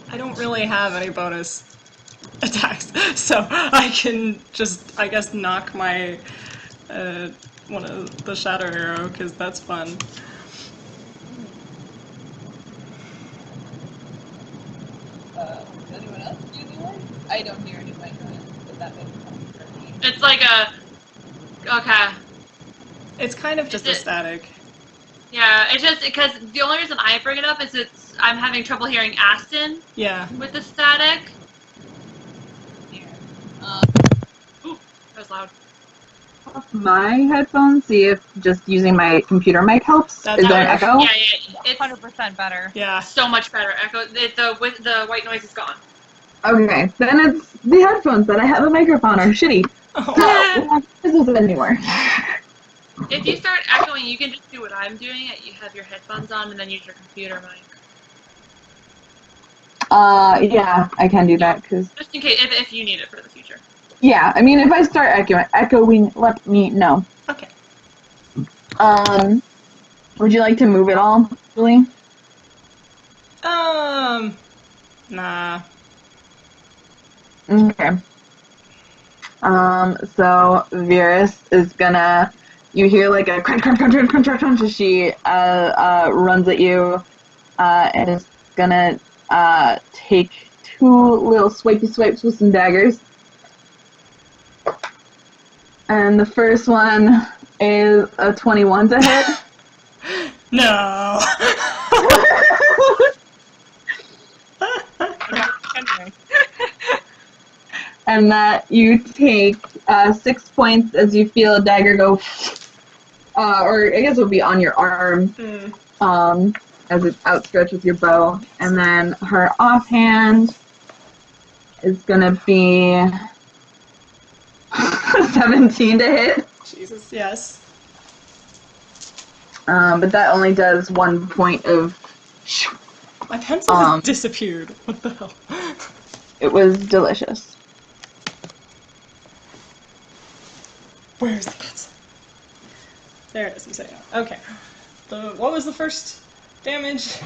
I don't really have any bonus attacks, so I can just, I guess, knock my, one of the Shadow Arrow, because that's fun. Does anyone else do anyone? I don't hear any microphones, but that makes sense for me. It's like a. Okay. It's kind of just a static. Yeah, it's just because the only reason I bring it up is I'm having trouble hearing Aston Yeah. with the static. Here. Ooh, that was loud. Off my headphones, see if just using my computer mic helps. That's Is there an better. echo? Yeah, it's 100% better. Yeah. so much better. Echo. The white noise is gone. Okay, then it's the headphones that I have a microphone are shitty. Oh. We're not this is anymore. If you start echoing, you can just do what I'm doing. You have your headphones on and then use your computer mic. Yeah, I can do that because. Just in case, if you need it for the future. Yeah, I mean, if I start echoing, let me know. Okay. Would you like to move at all, Julie? Nah. Okay. So Virus is gonna. You hear like a crunch, crunch, crunch, crunch, crunch, crunch, crunch as she runs at you, and is gonna take 2 little swipey swipes with some daggers. And the first one is a 21 to hit. No. And that you take 6 points as you feel a dagger go, or I guess it would be on your arm, as it's outstretched with your bow. And then her offhand is gonna be 17 to hit. Jesus, yes. But that only does 1 point of. My pencil has disappeared. What the hell? It was delicious. Where's the pencil? There it is, you say. Okay. What was the first damage?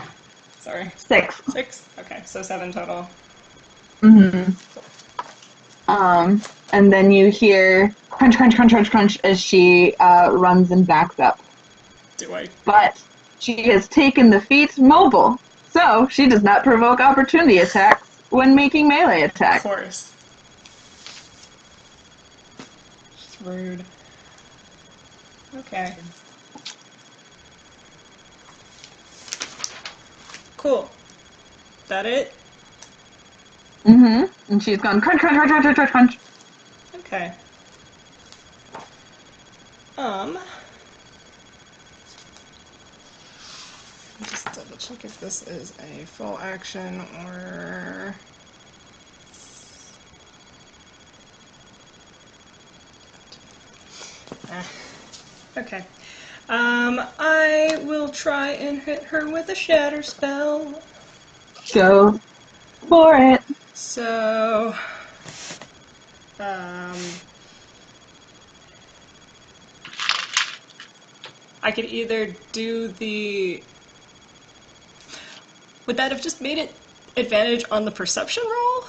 Sorry. 6. 6? Okay, so 7 total. Mm-hmm. And then you hear crunch, crunch, crunch, crunch, crunch as she runs and backs up. Do I? But she has taken the feat mobile, so she does not provoke opportunity attacks when making melee Of attacks. course. It's rude. Okay. Cool. That it? Mm-hmm. And she's gone crunch, crunch, crunch, crunch, crunch, crunch. Okay. Just double check if this is a full action or. Okay. I will try and hit her with a shatter spell. Go for it. So, I could either do the. Would that have just made it advantage on the perception roll?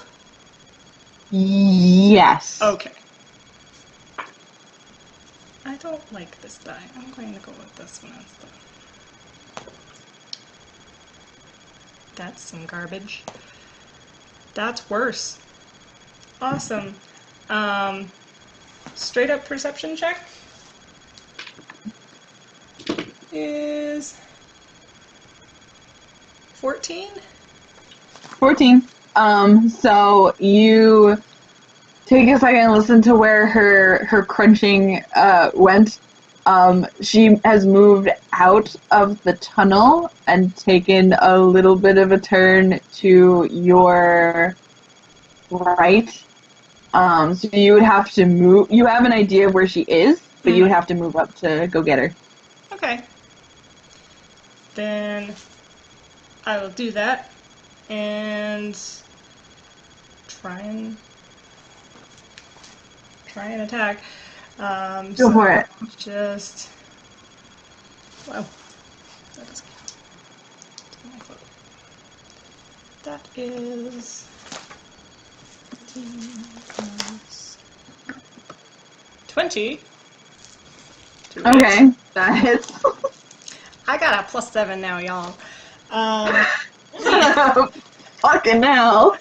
Yes. Okay. I don't like this die. I'm going to go with this one instead. That's some garbage. That's worse. Awesome. Straight up perception check is 14? 14. So you take a second and listen to where her crunching went, She has moved out of the tunnel and taken a little bit of a turn to your right. So you would have to move. You have an idea of where she is, but you would have to move up to go get her. Okay. Then I will do that and try and attack. Go for it. Just wow. That doesn't count. That is 20. To hit. Okay, that hits. I got a +7 now, y'all. Fucking hell.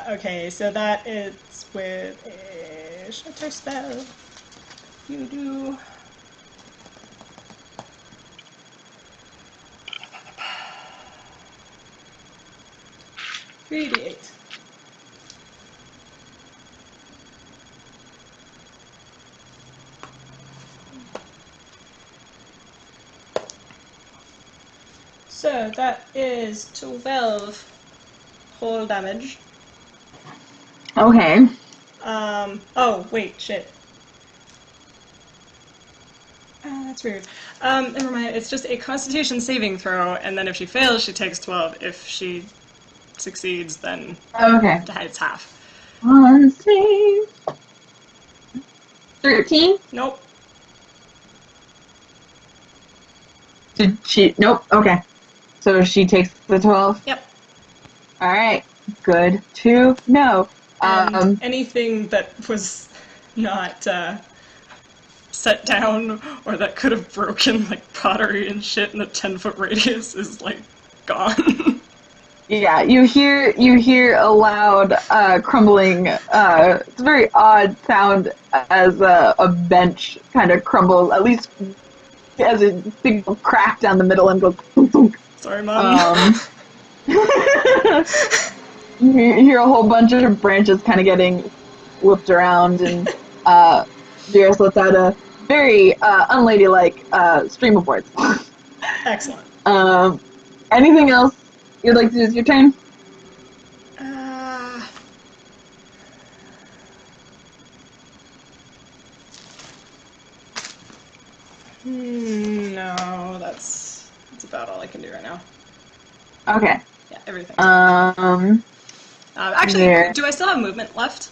Okay, so that is with a shelter spell. You do. $3d8. So that is 12 whole damage. Okay. Oh, wait, shit. That's weird. Never mind, it's just a constitution saving throw, and then if she fails, she takes 12. If she succeeds, then Okay. it's half. On save. 13? Nope. Did she? Nope. Okay. So she takes the 12? Yep. Alright. Good to know. And anything that was not set down or that could have broken like pottery and shit in a 10-foot radius is like gone. Yeah, you hear a loud crumbling. It's a very odd sound as a bench kind of crumbles. At least as a big crack down the middle and goes. Thunk, thunk. Sorry, Mom. You hear a whole bunch of branches kind of getting whipped around, and Virus lets out a very unladylike stream of words. Excellent. Anything else you'd like to do with your turn? No, that's about all I can do right now. Okay. Yeah, everything. Actually, there. do I still have movement left?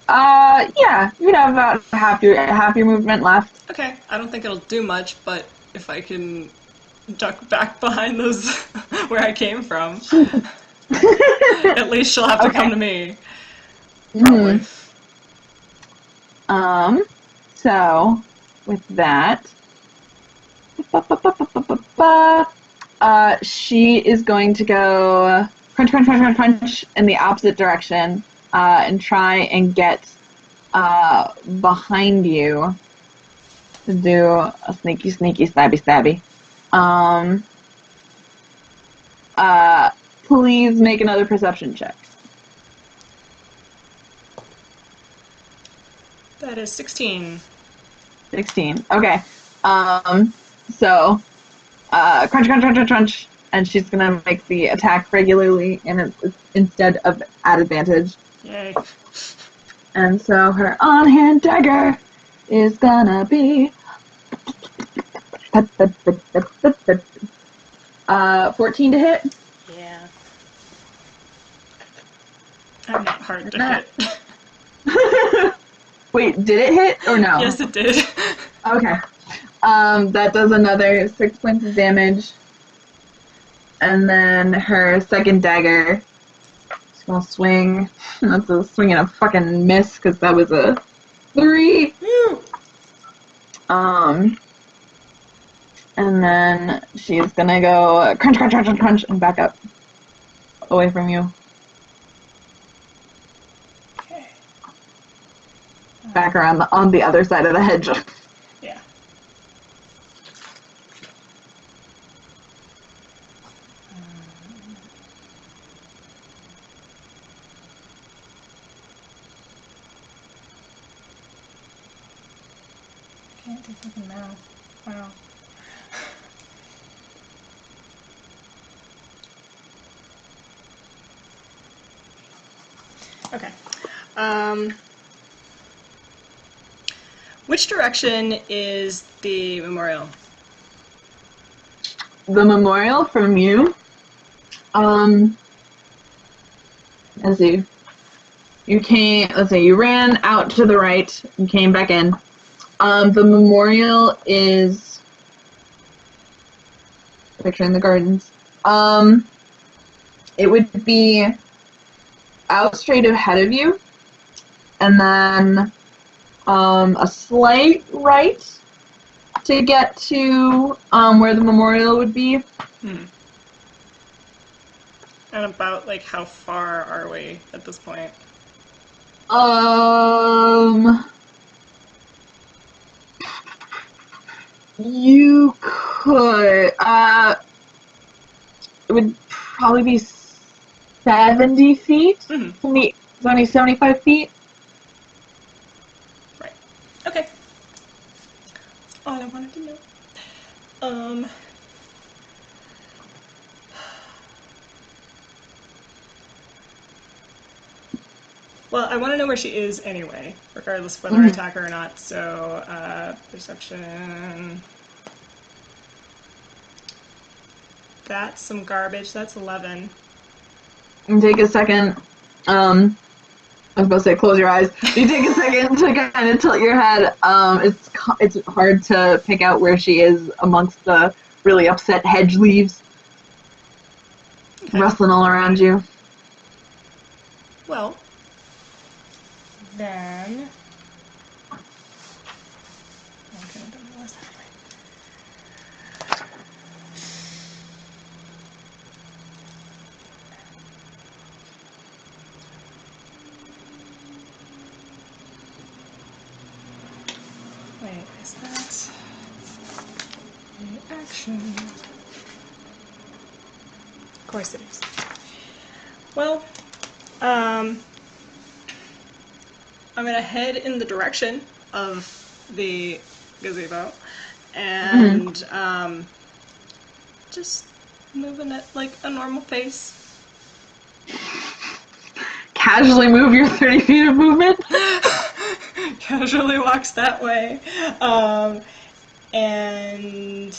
Yeah, you'd have about half your movement left. Okay, I don't think it'll do much, but if I can duck back behind those where I came from, at least she'll have to come to me. Probably. So with that, she is going to go crunch, crunch, crunch, crunch, crunch in the opposite direction, and try and get behind you to do a sneaky, sneaky, stabby, stabby. Please make another perception check. That is 16. 16. Okay. So, crunch, crunch, crunch, crunch, crunch, and she's gonna make the attack regularly, and it's instead of at advantage. Yay. And so her on-hand dagger is gonna be 14 to hit. Yeah. I'm not hard to Not- hit. Wait, did it hit or no? Yes, it did. Okay. That does another 6 points of damage. And then her second dagger is gonna swing. That's a swing and a fucking miss because that was a 3. Woo! And then she's gonna go crunch, crunch, crunch, crunch, and back up away from you. Okay. Back around on the other side of the hedge. Yeah. can't do fucking math. Wow. Okay. Which direction is the memorial? The memorial from you. Let's see. You ran out to the right and came back in. The memorial is picturing the gardens. It would be out straight ahead of you, and then a slight right to get to where the memorial would be. And about, like, how far are we at this point? You could, it would probably be 70 feet? Mm-hmm. It's only 75 feet? Right. Okay. That's all I wanted to know. Well, I want to know where she is anyway, regardless of whether I attack her or not. So, perception. That's some garbage. That's 11. And take a second. I was about to say close your eyes. You take a second to kind of tilt your head. It's hard to pick out where she is amongst the really upset hedge leaves rustling all around you. Well, then. Okay, I don't realize that way. Wait, is that the action? Of course it is. Well, I'm gonna head in the direction of the gazebo and just moving at like a normal pace. Casually move your 30 feet of movement. Casually walks that way. And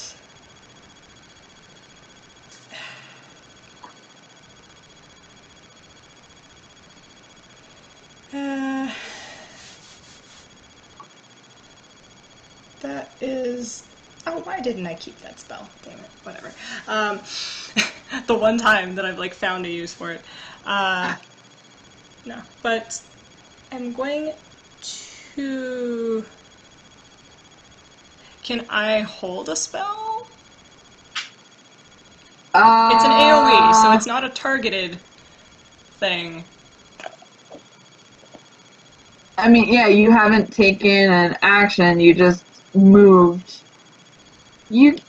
that is... Oh, why didn't I keep that spell? Damn it. Whatever. The one time that I've, like, found a use for it. No. But I'm going to... Can I hold a spell? It's an AoE, so it's not a targeted thing. I mean, yeah, you haven't taken an action, you just moved. You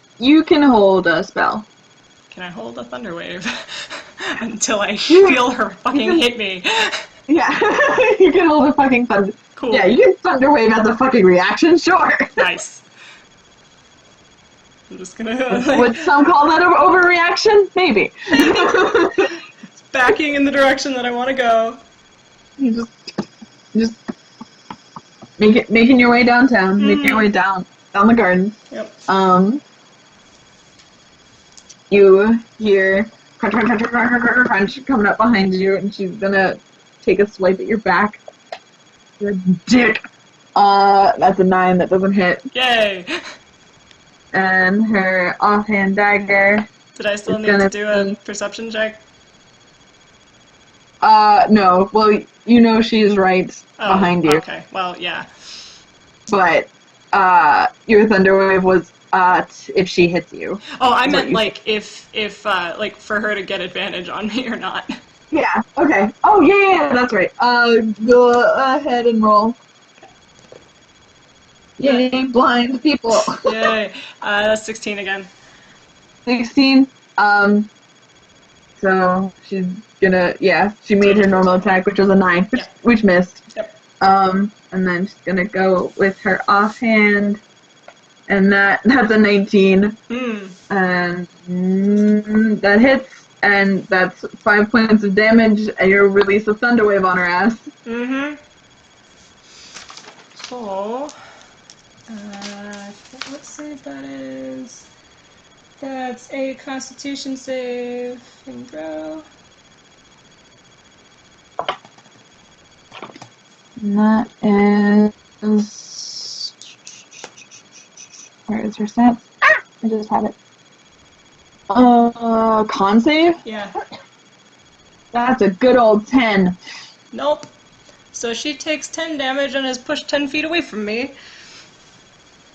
can hold a spell. Can I hold a thunder wave until I feel her fucking hit me? Yeah, you can hold a fucking thunder. Cool. Yeah, you can thunder wave as a fucking reaction, sure. Nice. I'm just gonna... like, Would some call that an overreaction? Maybe. backing in the direction that I want to go. You just making your way downtown, making your way down the garden. Yep. You hear crunch, crunch, crunch, crunch, crunch, crunch, crunch coming up behind you, and she's gonna take a swipe at your back. You're a dick. That's a 9. That doesn't hit. Yay! And her offhand dagger. Did I still need to do a perception check? No. Well, you know she's right behind you. Okay. Well, yeah. But, your thunder wave was, if she hits you. Oh, I meant, like, if, like, for her to get advantage on me or not. Yeah, okay. Oh, yeah, that's right. Go ahead and roll. Yay, blind people. Yay. That's 16 again. 16. So she's gonna, she made her normal attack, which was a 9, which missed. Yep. And then she's gonna go with her offhand and that's a 19, Hmm. and that hits, and that's 5 points of damage, and you release a thunder wave on her ass. Mm-hmm. So, what save that is? That's a Constitution save and throw. And that is... Where is her stats? Ah! I just have it. Con save? Yeah. That's a good old 10. Nope. So she takes 10 damage and is pushed 10 feet away from me.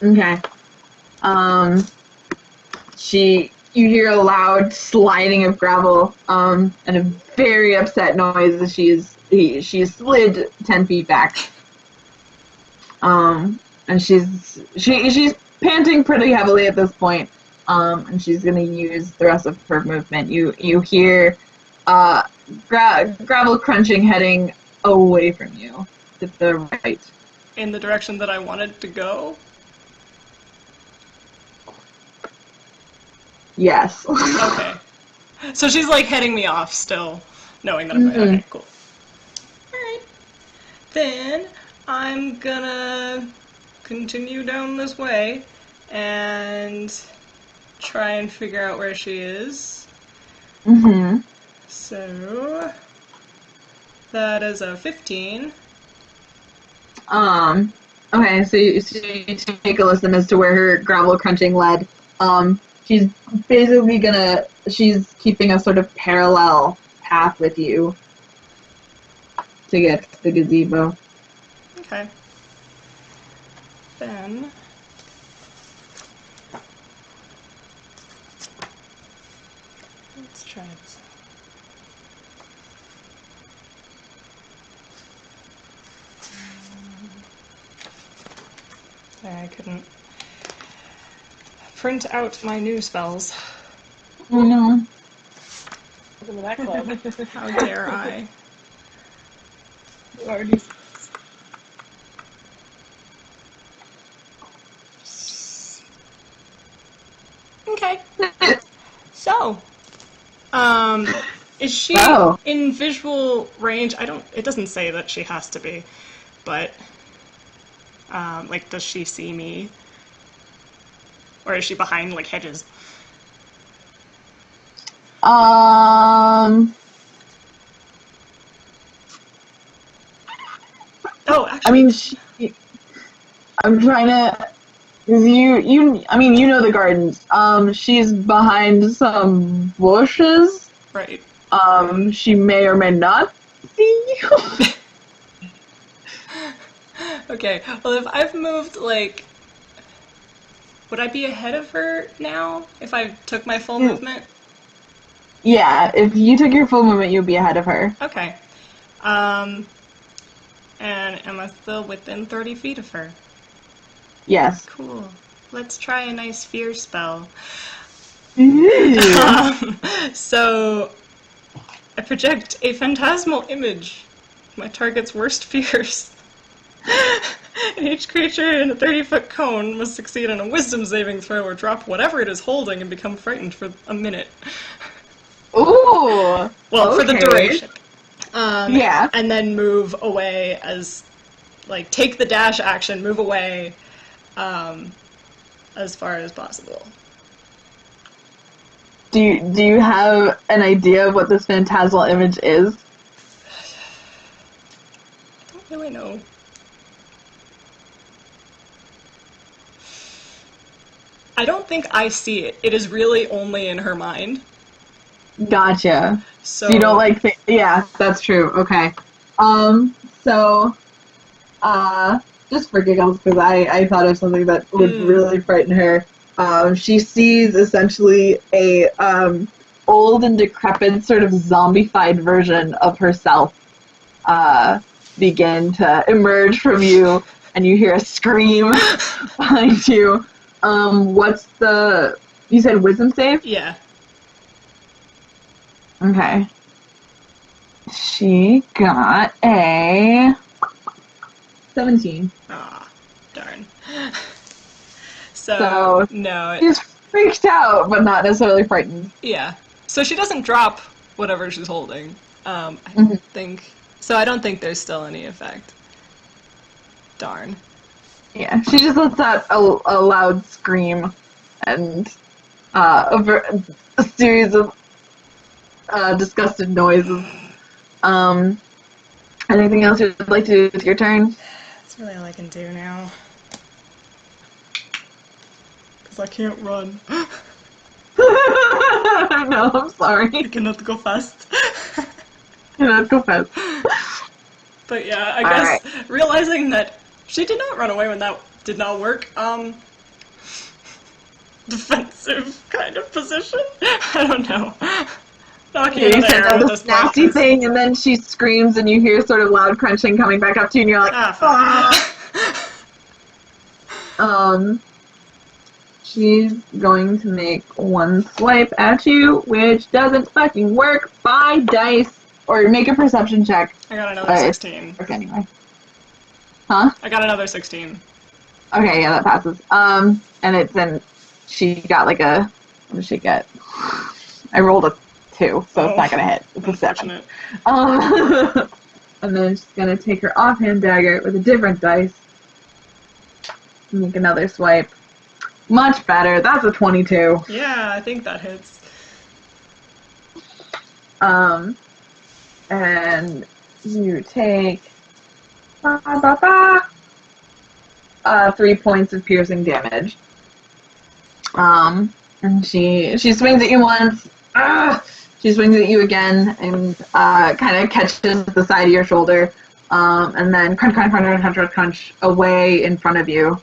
Okay. You hear a loud sliding of gravel, and a very upset noise as she slid 10 feet back. And she's panting pretty heavily at this point. And she's gonna use the rest of her movement. You hear, gravel crunching heading away from you to the right. In the direction that I wanted to go. Yes. Okay. So she's like heading me off still, knowing that I'm going. Okay, cool. Alright. Then I'm gonna continue down this way and try and figure out where she is. Mm-hmm. So that is a 15. Okay, so you take a listen as to where her gravel crunching led. She's basically she's keeping a sort of parallel path with you to get to the gazebo. Okay. Then let's try this. I couldn't print out my new spells. Oh no. Welcome to that club. How dare I? You already. Okay. So, is she Oh. in visual range? It doesn't say that she has to be, but, like, does she see me? Or is she behind, like, hedges? Oh, actually. I mean, I'm trying to. You know the gardens. She's behind some bushes. Right. She may or may not see you. Okay, well, if I've moved, like, would I be ahead of her now if I took my full movement? Yeah, if you took your full movement, you'd be ahead of her. Okay. And am I still within 30 feet of her? Yes. Cool. Let's try a nice fear spell. Ooh. So, I project a phantasmal image of my target's worst fears. And each creature in a 30-foot cone must succeed on a wisdom saving throw or drop whatever it is holding and become frightened for a minute. Ooh. Well, for the Okay. duration. Yeah. And then move away as, like, take the dash action, move away, as far as possible. Do you have an idea of what this phantasmal image is? I don't really know. I don't think I see it. It is really only in her mind. Gotcha. So You don't like yeah, that's true. Okay. So, just for giggles, because I thought of something that would really frighten her. She sees essentially a old and decrepit sort of zombified version of herself begin to emerge from you, and you hear a scream behind you. You said wisdom save? Yeah. Okay. She got a 17. Ah, darn. So no, She's freaked out, but not necessarily frightened. yeah. So she doesn't drop whatever she's holding. I think so. I don't think there's still any effect. Darn. Yeah, she just lets out a loud scream and a series of disgusted noises. Anything else you'd like to do with your turn? That's really all I can do now. Because I can't run. No, I'm sorry. I cannot go fast. Cannot go fast. But yeah, I guess realizing that she did not run away when that did not work, defensive kind of position? I don't know. Knocking You in the said air with this this nasty practice. thing, and then she screams, and you hear sort of loud crunching coming back up to you, and you're like, she's going to make one swipe at you, which doesn't fucking work. 5 dice, or make a perception check. I got another 16. Okay, anyway. Huh? I got another 16. Okay, yeah, that passes. And it's in, she got like a, what did she get? I rolled a 2, so it's not gonna hit. It's a 7. Unfortunate. And then she's gonna take her offhand dagger with a different dice. Make another swipe. Much better. That's a 22. Yeah, I think that hits. And you take 3 points of piercing damage. And she swings at you once. She swings at you again and kind of catches the side of your shoulder. And then crunch, crunch, crunch, crunch, crunch, crunch away in front of you.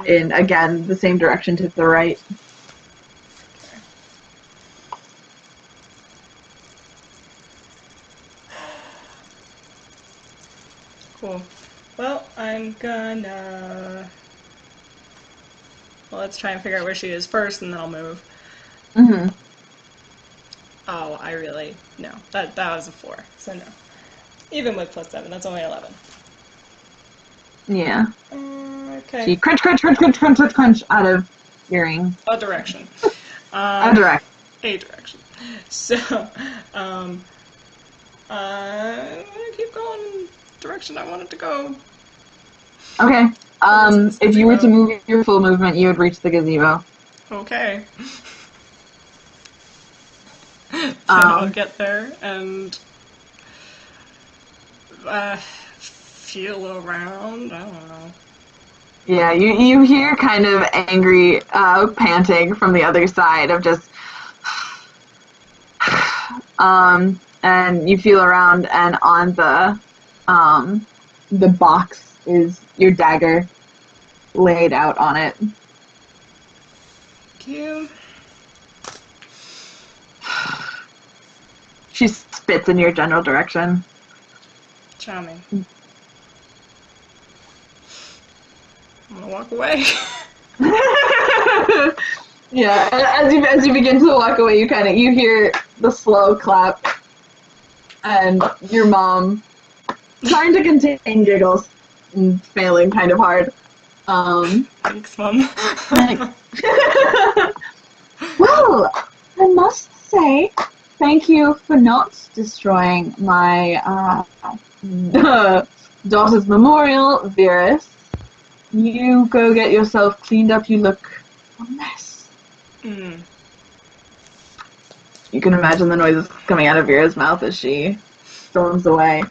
In, again, the same direction to the right. Cool. Well, I'm gonna... Well, let's try and figure out where she is first, and then I'll move. Mm-hmm. Oh, I really... No. That was a 4, so no. Even with +7, that's only 11. Yeah. Okay. She crunch, crunch, crunch, crunch, crunch, crunch, crunch out of hearing. A direction. A direct. A direction. So, I'm gonna keep going in the direction I wanted to go. Okay. If you were to move your full movement, you would reach the gazebo. Okay. Then I'll get there and feel around. I don't know. Yeah, you hear kind of angry panting from the other side of just and you feel around, and on the box is your dagger laid out on it. Thank you. She spits in your general direction. Charming. I'm gonna walk away. Yeah, as you begin to walk away, you hear the slow clap, and your mom trying to contain giggles and failing kind of hard. Thanks, Mom. Well, I must say, thank you for not destroying my daughter's memorial, Virus. You go get yourself cleaned up. You look a mess. Mm. You can imagine the noises coming out of Vera's mouth as she storms away.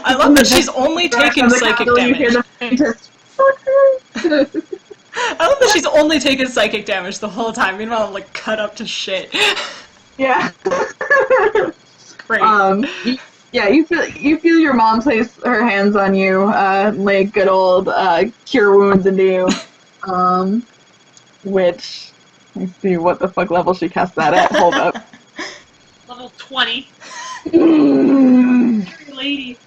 I love that she's only taking psychic You hear damage. the faintest I love that she's only taking psychic damage the whole time. Meanwhile, I'm like cut up to shit. Yeah. Great. You feel your mom place her hands on you, like good old cure wounds into you. Which, let's see what the fuck level she cast that at. Hold up. Level 20. Mm. Scary lady.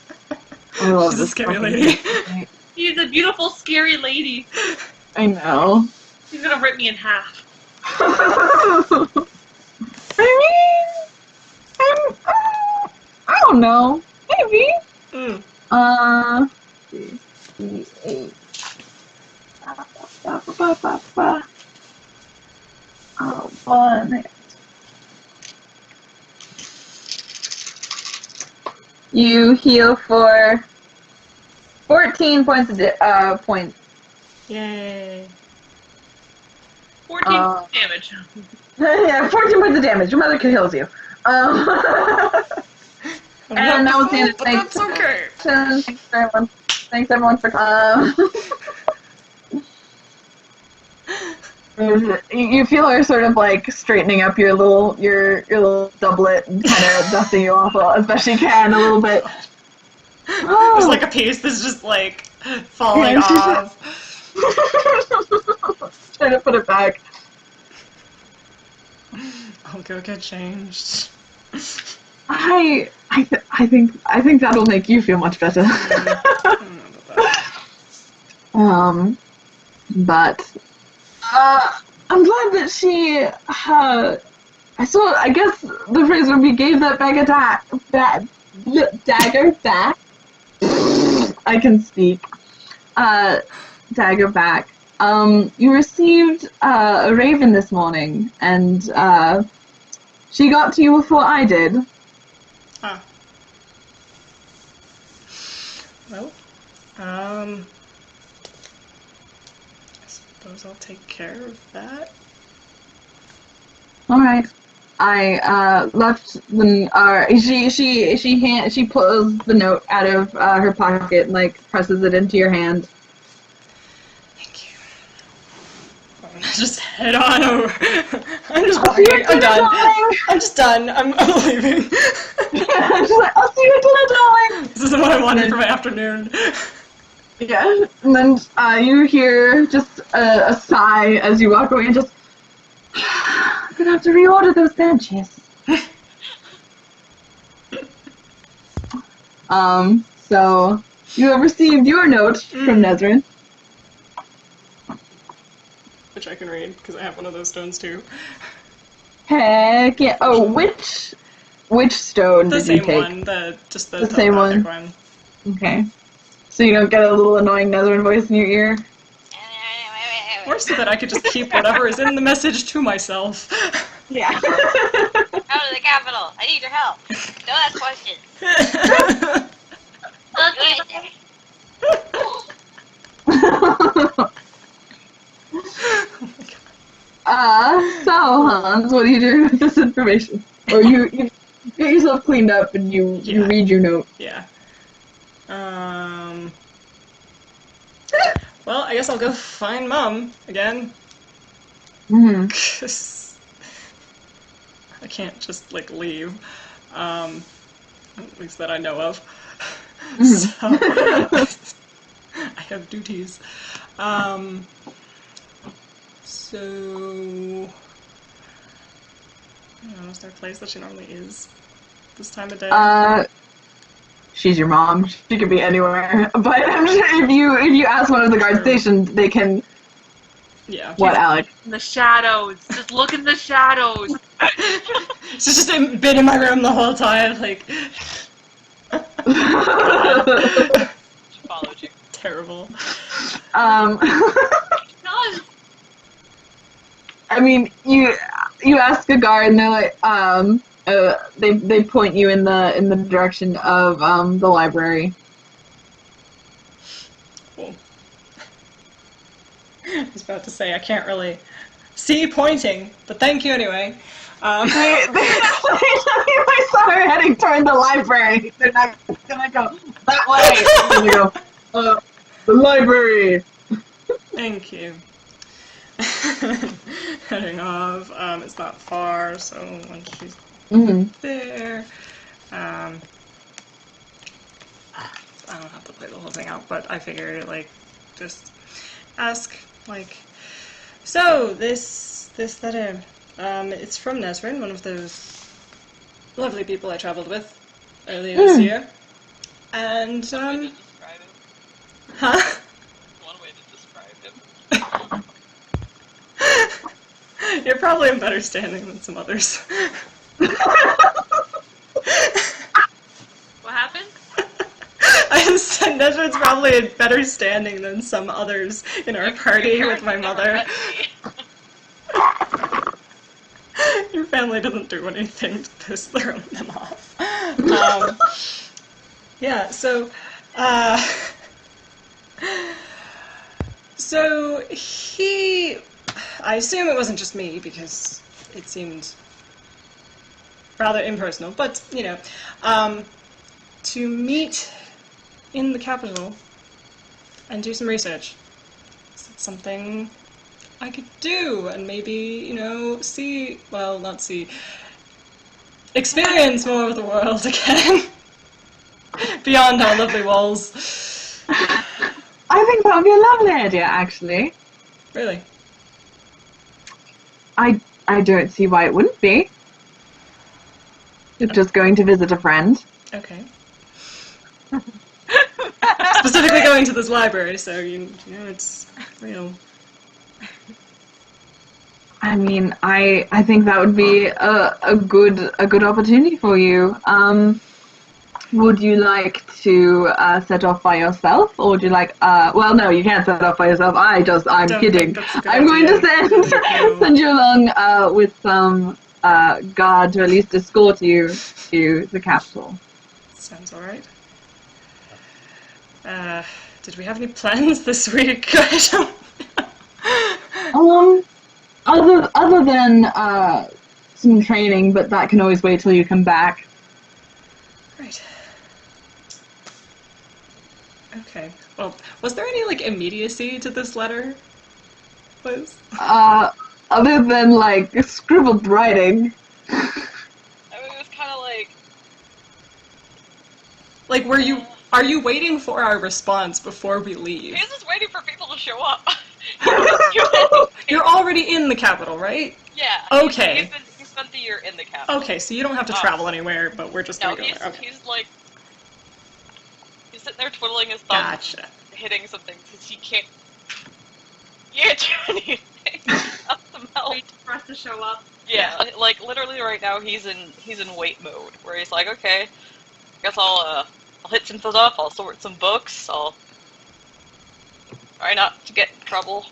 I love She's a this scary fucking lady. thing. She's a beautiful, scary lady. I know. She's gonna rip me in half. I don't know. Maybe. D8. One. You heal for 14 points of points. Yay. 14 damage. Yeah, 14 points of damage. Your mother heals you. And that was the end. But that's okay. Thanks everyone. Thanks everyone for you feel her sort of like straightening up your little doublet and kind of dusting you off as best she can a little bit. There's like a piece that's just like falling off. Trying to put it back. I'll go get changed. I think that'll make you feel much better. I don't know about that. But I'm glad that she I guess the phrase would be gave that dagger back. I can speak. Dagger back. You received a raven this morning, and she got to you before I did. Ah. Well, I suppose I'll take care of that. All right. I left the. She pulls the note out of her pocket and like presses it into your hand. Thank you. I'm gonna just head on over. I'm just walking. I'm done. I'm just done. I'm leaving. She's like, I'll see you at dinner, darling. This isn't what I wanted for my afternoon. Yeah, and then you hear just a sigh as you walk away and just, I'm gonna have to reorder those benches. So you have received your note from Nesrinn. Which I can read, because I have one of those stones too. Heck yeah. Oh, which stone The did you same take? one, the same one. one. Okay. So you don't get a little annoying Nesrinn voice in your ear? Or so that I could just keep whatever is in the message to myself. Yeah. Go to the capital. I need your help. Don't ask questions. Look right there. So Hans, what do you do with this information? Or you get yourself cleaned up and you read your note. Yeah. Well, I guess I'll go find Mom again. Mm-hmm. 'Cause I can't just, like, leave. At least that I know of. So, I have duties. So, I don't know, is there a place that she normally is this time of day? She's your mom. She could be anywhere. But I'm sure if you ask one of the guard stations, they can. Yeah. What, Alec? In the shadows. Just look in the shadows. She's just been in my room the whole time, like. She followed you. Terrible. I mean, you ask a guard, and they're like, they point you in the direction of the library. Cool. I was about to say I can't really see pointing, but thank you anyway. They saw her heading toward the library. They're not gonna go that way. They're gonna go, the library. Thank you. Heading off. It's not far, so when she's there, I don't have to play the whole thing out, but I figured, like, just ask, like, so this letter, it's from Nesrinn, one of those lovely people I traveled with earlier this year, and, One way to describe him. huh? One way to describe him. You're probably in better standing than some others. What happened? I didn't probably in better standing than some others in our party with my mother. Your family doesn't do anything to piss them off. Yeah, so I assume it wasn't just me because it seemed rather impersonal, but, you know, to meet in the capital and do some research. Is it something I could do and maybe, you know, experience more of the world again beyond our lovely walls. I think that would be a lovely idea, actually. Really? I don't see why it wouldn't be. You're just going to visit a friend. Okay. Specifically going to this library, so you know it's real. I mean, I think that would be a good opportunity for you. Would you like to set off by yourself, or would you like? Well, no, you can't set off by yourself. I'm kidding. I'm going to send you along with some guard to at least escort you to the capital. Sounds alright. Did we have any plans this week? I don't know. Other than some training, but that can always wait till you come back. Right. Okay. Well, was there any, like, immediacy to this letter, Liz? Other than, like, scribbled writing. I mean, it was kind of like... Like, are you waiting for our response before we leave? He's just waiting for people to show up. You're already in the capital, right? Yeah. Okay. He spent the year in the capital. Okay, so you don't have to travel anywhere, but we're just gonna go there. Okay. He's like... He's sitting there twiddling his thumbs, Gotcha. hitting some things, because he can't do anything without the melt. Wait for us to show up. Yeah, like, literally right now he's in wait mode, where he's like, okay, I guess I'll hit some stuff, I'll sort some books, I'll try not to get in trouble.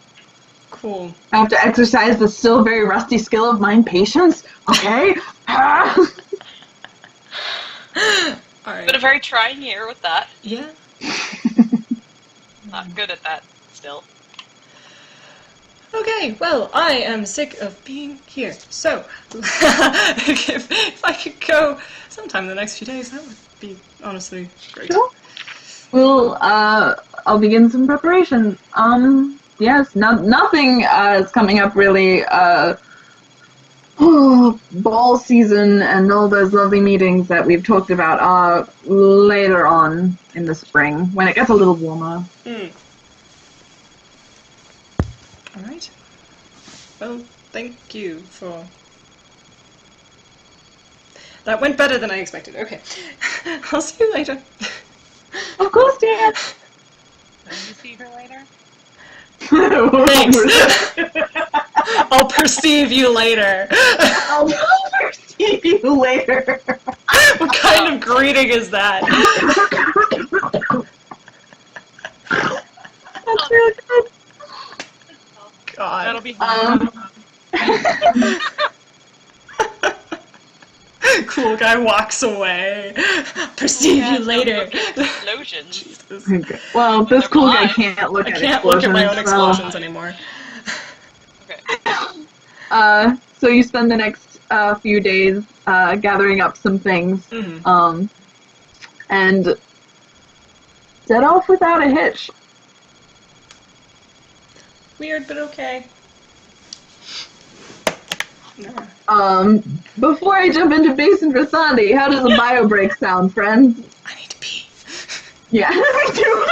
Cool. I have to exercise the still very rusty skill of mind patience. Okay. Alright. Been a very trying year with that. Yeah. Not good at that still. Okay, well, I am sick of being here. So, if I could go sometime in the next few days, that would be honestly great. Sure. Well, I'll begin some preparation. Yes, nothing is coming up really. Ball season and all those lovely meetings that we've talked about are later on in the spring, when it gets a little warmer. Alright. Well, thank you for... That went better than I expected. Okay. I'll see you later. Of course, dear. Will you see her later? Thanks. I'll perceive you later. I'll perceive you later. What kind of greeting is that? That's really good. God. That'll be Cool guy walks away. Perceive you later. Explosions. Jesus. Okay. Well, this cool guy can't look I at can't look at my own explosions, so- explosions anymore. Okay. So you spend the next few days gathering up some things, and set off without a hitch. Weird, but okay. Before I jump into Basin for Sandy, how does a bio break sound, friends? I need to pee. Yeah, me too.